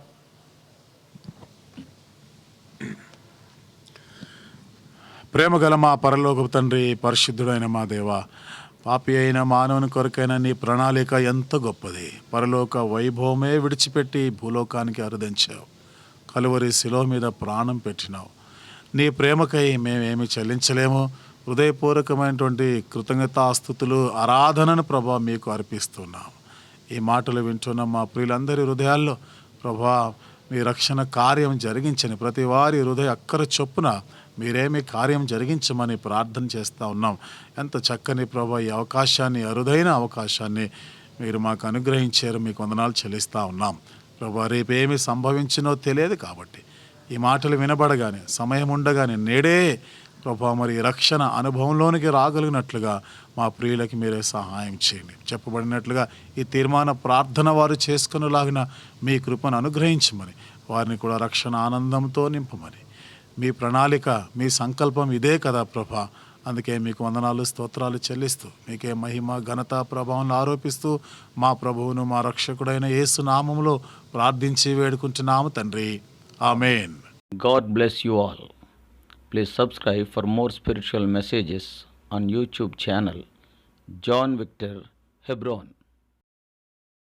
ప్రేమగల మా పరలోకపు తండ్రి, పరిశుద్ధుడైన మా దేవ, పాపి అయిన మానవుని కొరకైన నీ ప్రణాళిక ఎంత గొప్పది. పరలోక వైభవమే విడిచిపెట్టి భూలోకానికి అరుదించావు. కలువరి శిలువ మీద ప్రాణం పెట్టినావు. నీ ప్రేమకై మేమేమి చెల్లించలేము. హృదయపూర్వకమైనటువంటి కృతజ్ఞతాస్తుతులు, ఆరాధనను ప్రభా మీకు అర్పిస్తున్నాం. ఈ మాటలు వింటున్న మా ప్రియులందరి హృదయాల్లో ప్రభా మీ రక్షణ కార్యం జరిగించని ప్రతి వారి హృదయ అక్కర చొప్పున మీరేమి కార్యం జరిగించమని ప్రార్థన చేస్తూ ఉన్నాం. ఎంత చక్కని ప్రభా ఈ అవకాశాన్ని, అరుదైన అవకాశాన్ని మీరు మాకు అనుగ్రహించారు. మీకు వందనాలు చెల్లిస్తూ ఉన్నాం. ప్రభా రేపేమి సంభవించినో తెలియదు కాబట్టి ఈ మాటలు వినబడగానే, సమయం ఉండగానే నేడే ప్రభా మరి రక్షణ అనుభవంలోనికి రాగలిగినట్లుగా మా ప్రియులకి మీరే సహాయం చేయండి. చెప్పబడినట్లుగా ఈ తీర్మాన ప్రార్థన వారు చేసుకునేలాగిన మీ కృపను అనుగ్రహించమని, వారిని కూడా రక్షణ ఆనందంతో నింపమని, మీ ప్రణాళిక, మీ సంకల్పం ఇదే కదా ప్రభా. అందుకే మీకు వందనాలు, స్తోత్రాలు చెల్లిస్తూ మీకే మహిమ, ఘనత, ప్రభావం ఆరోపిస్తూ మా ప్రభువును, మా రక్షకుడైన యేసు నామములో ప్రార్థించి వేడుకుంటున్నాము తండ్రి. ఆమేన్. God bless you all. Please subscribe for more spiritual messages on YouTube channel John Victor Hebron.